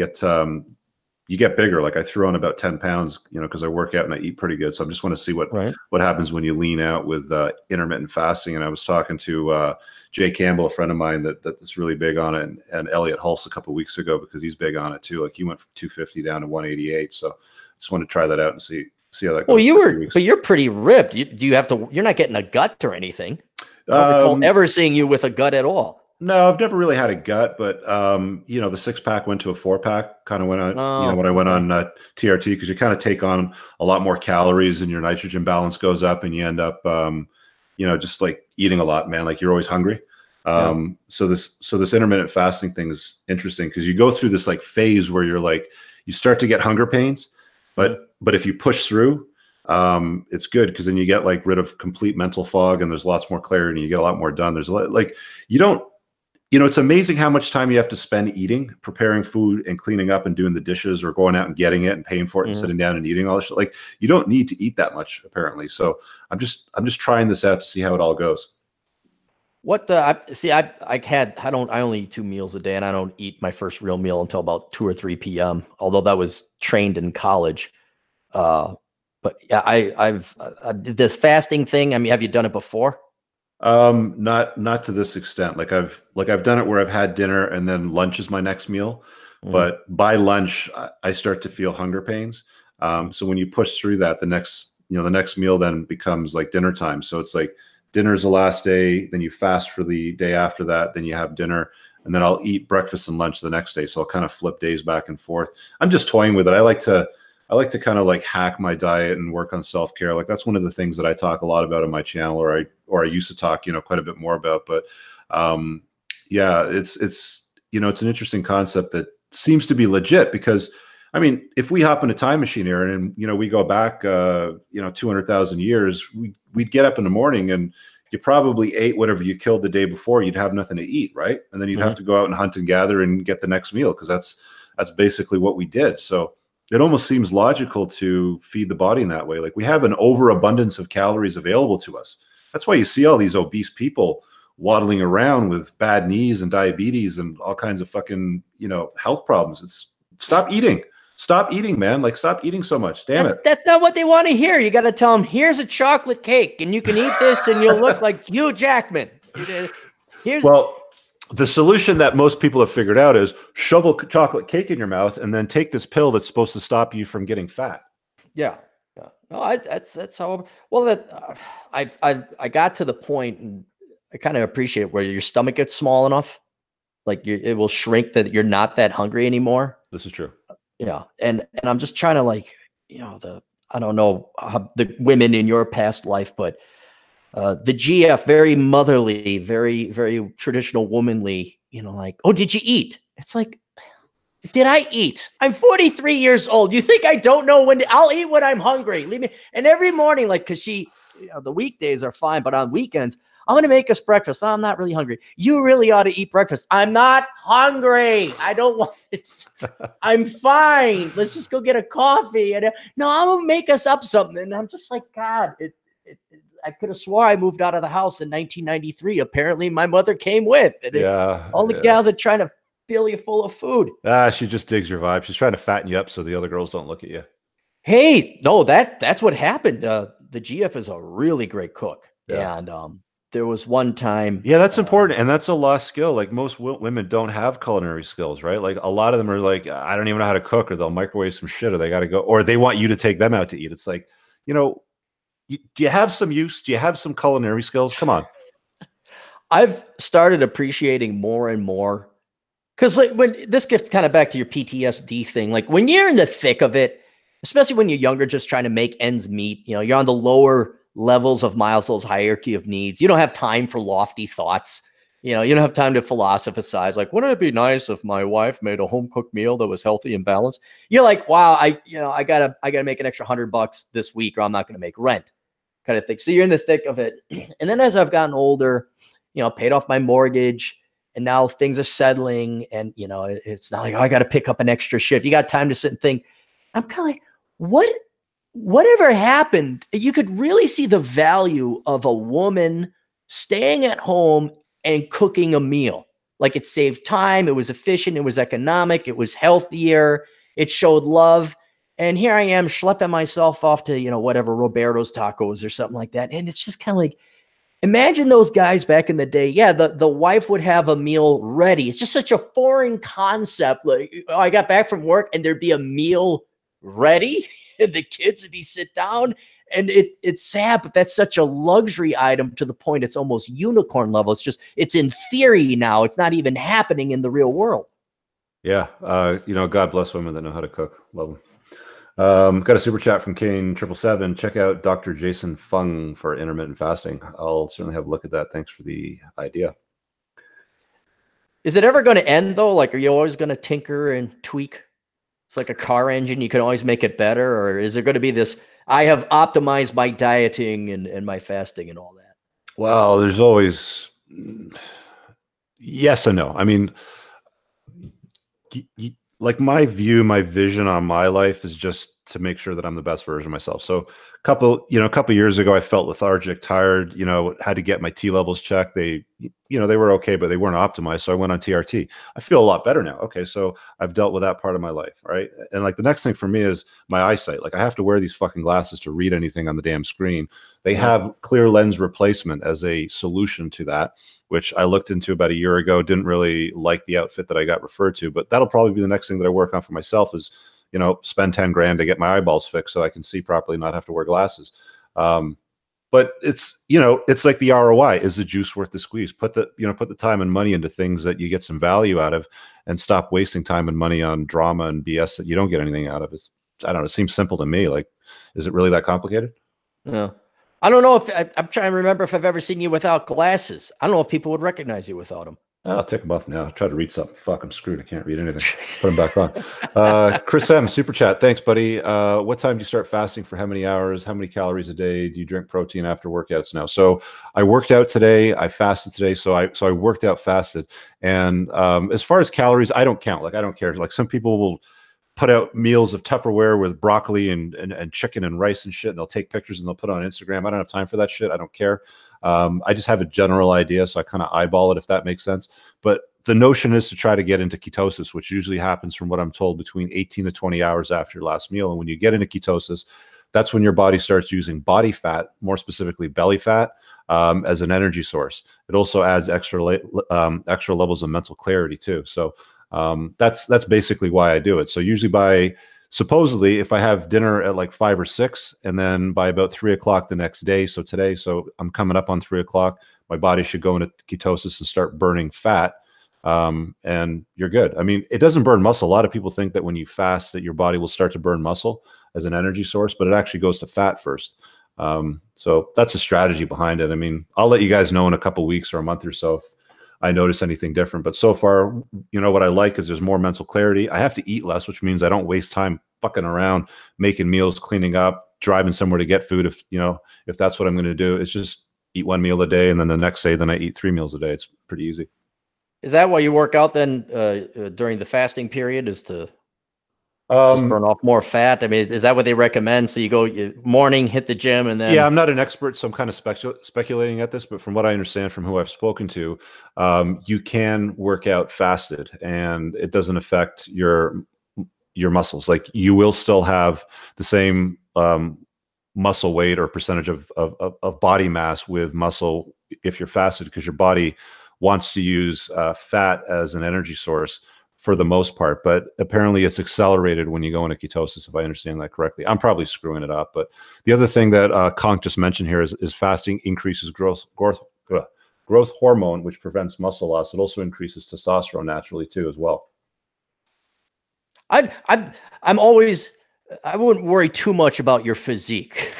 you get bigger. Like I threw on about 10 pounds, because I work out and I eat pretty good. So I just want to see what happens when you lean out with intermittent fasting. And I was talking to Jay Campbell, a friend of mine that's really big on it, and Elliot Hulse a couple of weeks ago, because he's big on it too. Like he went from 250 down to 188. So just want to try that out and see how that goes. Well, but you're pretty ripped. You're not getting a gut or anything. I don't recall ever seeing you with a gut at all. No, I've never really had a gut, but you know, the 6-pack went to a 4-pack kind of went on, you know, when I went on TRT, because you kind of take on a lot more calories and your nitrogen balance goes up and you end up, you know, just like eating a lot, man. Like you're always hungry. So this intermittent fasting thing is interesting because you go through this like phase where you're like, you start to get hunger pains, but if you push through, it's good because then you get like rid of complete mental fog and there's lots more clarity and you get a lot more done. There's a lot, like you don't, you know, it's amazing how much time you have to spend eating, preparing food and cleaning up and doing the dishes or going out and getting it and paying for it and sitting down and eating all this shit. Like you don't need to eat that much apparently. So I'm just trying this out to see how it all goes. I only eat 2 meals a day and I don't eat my first real meal until about 2 or 3 p.m. Although that was trained in college. But yeah, I've this fasting thing. I mean, have you done it before? Not to this extent. Like I've done it where I've had dinner and then lunch is my next meal. But by lunch, I start to feel hunger pains. So when you push through that, the next meal then becomes like dinner time. So it's like dinner's the last day, then you fast for the day after that, then you have dinner, and then I'll eat breakfast and lunch the next day. So I'll kind of flip days back and forth. I'm just toying with it. I like to kind of like hack my diet and work on self-care. Like that's one of the things that I talk a lot about on my channel, or I used to talk, you know, quite a bit more about. But yeah, it's you know, it's an interesting concept that seems to be legit because I mean, if we hop in a time machine here and you know, we go back you know, 200,000 years, we'd get up in the morning and you probably ate whatever you killed the day before. You'd have nothing to eat, right? And then you'd have to go out and hunt and gather and get the next meal because that's basically what we did. So it almost seems logical to feed the body in that way. Like we have an overabundance of calories available to us. That's why you see all these obese people waddling around with bad knees and diabetes and all kinds of fucking, you know, health problems. It's stop eating, man. Like stop eating so much. Damn it. That's not what they want to hear. You got to tell them, here's a chocolate cake and you can eat this and you'll look like Hugh Jackman. The solution that most people have figured out is shovel chocolate cake in your mouth and then take this pill that's supposed to stop you from getting fat. Yeah. No, that's how. Well, I got to the point, and I kind of appreciate where your stomach gets small enough, like it will shrink that you're not that hungry anymore. This is true. Yeah, and I'm just trying to like, you know, I don't know how the women in your past life, but. The GF, very motherly, very, very traditional womanly, you know, like, oh, did you eat? It's like, did I eat? I'm 43 years old. You think I don't know when I'll eat when I'm hungry? Leave me. And every morning, like, cause she, you know, the weekdays are fine, but on weekends, I'm going to make us breakfast. I'm not really hungry. You really ought to eat breakfast. I'm not hungry. I don't want it. I'm fine. Let's just go get a coffee. And no, I'm going to make us up something. And I'm just like, God, I could have swore I moved out of the house in 1993. Apparently my mother came with. And all the gals are trying to fill you full of food. She just digs your vibe. She's trying to fatten you up so the other girls don't look at you. Hey, no, that's what happened. The GF is a really great cook. Yeah. And there was one time. Yeah, that's important. And that's a lost skill. Like most women don't have culinary skills, right? Like a lot of them are like, I don't even know how to cook, or they'll microwave some shit, or they got to go, or they want you to take them out to eat. It's like, you know, do you have some use? Do you have some culinary skills? Come on. I've started appreciating more and more because like when this gets kind of back to your PTSD thing, like when you're in the thick of it, especially when you're younger, just trying to make ends meet, you know, you're on the lower levels of Maslow's hierarchy of needs. You don't have time for lofty thoughts. You know, you don't have time to philosophize. Like, wouldn't it be nice if my wife made a home cooked meal that was healthy and balanced? You're like, wow, I gotta make an extra $100 this week or I'm not going to make rent, kind of thing. So you're in the thick of it. And then as I've gotten older, you know, paid off my mortgage and now things are settling and, you know, it's not like, oh, I got to pick up an extra shift. You got time to sit and think. I'm kind of like, whatever happened? You could really see the value of a woman staying at home and cooking a meal. Like it saved time. It was efficient. It was economic. It was healthier. It showed love. And here I am schlepping myself off to, you know, whatever, Roberto's Tacos or something like that. And it's just kind of like, imagine those guys back in the day. Yeah, the wife would have a meal ready. It's just such a foreign concept. Like, oh, I got back from work and there'd be a meal ready, and the kids would be sit down. And it's sad, but that's such a luxury item to the point it's almost unicorn level. It's in theory now. It's not even happening in the real world. Yeah. God bless women that know how to cook. Love them. Got a super chat from Kane 777. Check out Dr. Jason Fung for intermittent fasting. I'll certainly have a look at that. Thanks for the idea. Is it ever going to end though? Like, are you always going to tinker and tweak? It's like a car engine. You can always make it better. Or is there going to be this, I have optimized my dieting and my fasting and all that? Well, there's always yes and no. I mean, like my vision on my life is just to make sure that I'm the best version of myself. So a couple years ago, I felt lethargic, tired, had to get my T levels checked. They were okay, but they weren't optimized. So I went on TRT. I feel a lot better now. Okay. So I've dealt with that part of my life. Right. And like the next thing for me is my eyesight. Like I have to wear these fucking glasses to read anything on the damn screen. They have clear lens replacement as a solution to that, which I looked into about a year ago. Didn't really like the outfit that I got referred to, but that'll probably be the next thing that I work on for myself is, spend 10 grand to get my eyeballs fixed so I can see properly, not have to wear glasses. But it's like the ROI. Is the juice worth the squeeze? Put the time and money into things that you get some value out of, and stop wasting time and money on drama and BS that you don't get anything out of. I don't know. It seems simple to me. Like, is it really that complicated? Yeah. I don't know if I'm trying to remember if I've ever seen you without glasses. I don't know if people would recognize you without them. I'll take them off now. I'll try to read something. Fuck, I'm screwed. I can't read anything. Put them back on. Chris M, super chat. Thanks, buddy. What time do you start fasting for how many hours? How many calories a day? Do you drink protein after workouts now? So I worked out today. I fasted today. So I worked out, fasted. And as far as calories, I don't count. Like, I don't care. Like some people will put out meals of Tupperware with broccoli and chicken and rice and shit, and they'll take pictures and they'll put it on Instagram. I don't have time for that shit. I don't care. I just have a general idea, so I kind of eyeball it, if that makes sense. But the notion is to try to get into ketosis, which usually happens, from what I'm told, between 18 to 20 hours after your last meal. And when you get into ketosis, that's when your body starts using body fat, more specifically belly fat, as an energy source. It also adds extra levels of mental clarity too. So that's basically why I do it. So usually supposedly, if I have dinner at like 5 or 6, and then by about 3 o'clock the next day, so today, so I'm coming up on 3 o'clock, my body should go into ketosis and start burning fat. And you're good. I mean, it doesn't burn muscle. A lot of people think that when you fast that your body will start to burn muscle as an energy source, but it actually goes to fat first. So that's a strategy behind it. I mean, I'll let you guys know in a couple of weeks or a month or so if I notice anything different. But so far, what I like is there's more mental clarity. I have to eat less, which means I don't waste time fucking around, making meals, cleaning up, driving somewhere to get food. If that's what I'm going to do, it's just eat one meal a day. And then the next day, then I eat 3 meals a day. It's pretty easy. Is that why you work out then during the fasting period, is to just burn off more fat? I mean, is that what they recommend? So you go morning, hit the gym, and then... Yeah, I'm not an expert, so I'm kind of speculating at this, but from what I understand from who I've spoken to, you can work out fasted and it doesn't affect your muscles. Like, you will still have the same muscle weight or percentage of body mass with muscle if you're fasted, because your body wants to use fat as an energy source for the most part, but apparently it's accelerated when you go into ketosis, if I understand that correctly. I'm probably screwing it up, but the other thing that Conk just mentioned here is fasting increases growth hormone, which prevents muscle loss. It also increases testosterone naturally too, as well. I wouldn't worry too much about your physique.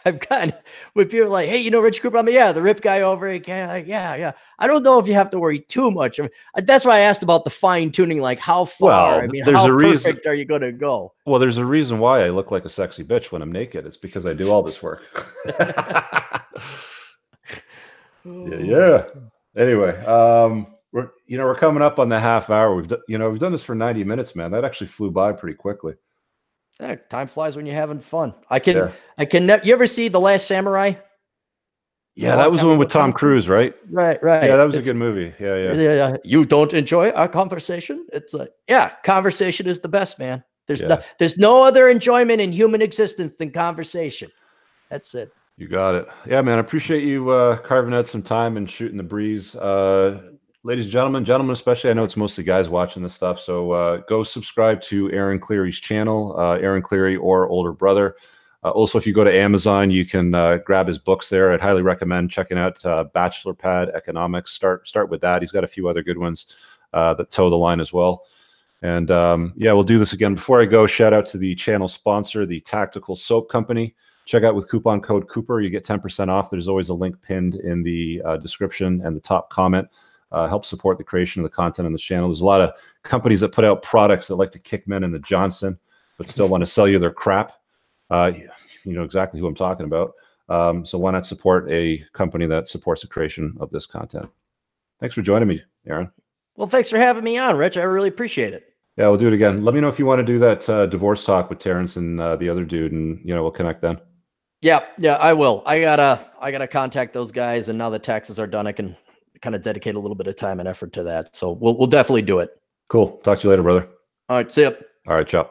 I've gotten with people like, hey, Rich Cooper. I mean, yeah, the rip guy over again. Like, yeah. I don't know if you have to worry too much. I mean, that's why I asked about the fine tuning. Like, how far? Well, I mean, how perfect are you going to go? Well, there's a reason why I look like a sexy bitch when I'm naked. It's because I do all this work. Yeah. Anyway, we're coming up on the half hour. We've done this for 90 minutes, man. That actually flew by pretty quickly. Yeah, time flies when you're having fun. You ever see The Last Samurai? Yeah, that was the one with Tom Cruise, right? Right. Yeah, that was a good movie. Yeah. You don't enjoy our conversation? It's like, yeah, conversation is the best, man. There's no other enjoyment in human existence than conversation. That's it. You got it. Yeah, man. I appreciate you carving out some time and shooting the breeze. ladies and gentlemen especially, I know it's mostly guys watching this stuff, so go subscribe to Aaron Clarey's channel, Aaron Clarey or older brother. Also, if you go to Amazon, you can grab his books there. I'd highly recommend checking out Bachelor Pad Economics. Start with that. He's got a few other good ones that toe the line as well. And yeah, we'll do this again. Before I go, shout out to the channel sponsor, the Tactical Soap Company. Check out with coupon code Cooper. You get 10% off. There's always a link pinned in the description and the top comment. Help support the creation of the content on the channel. There's a lot of companies that put out products that like to kick men in the Johnson, but still want to sell you their crap. You know exactly who I'm talking about. So why not support a company that supports the creation of this content? Thanks for joining me, Aaron. Well, thanks for having me on, Rich. I really appreciate it. Yeah, we'll do it again. Let me know if you want to do that divorce talk with Terrence and the other dude, and we'll connect then. Yeah, I will. I gotta contact those guys, and now that taxes are done, I can kind of dedicate a little bit of time and effort to that. So we'll definitely do it. Cool. Talk to you later, brother. All right, see ya. All right, ciao.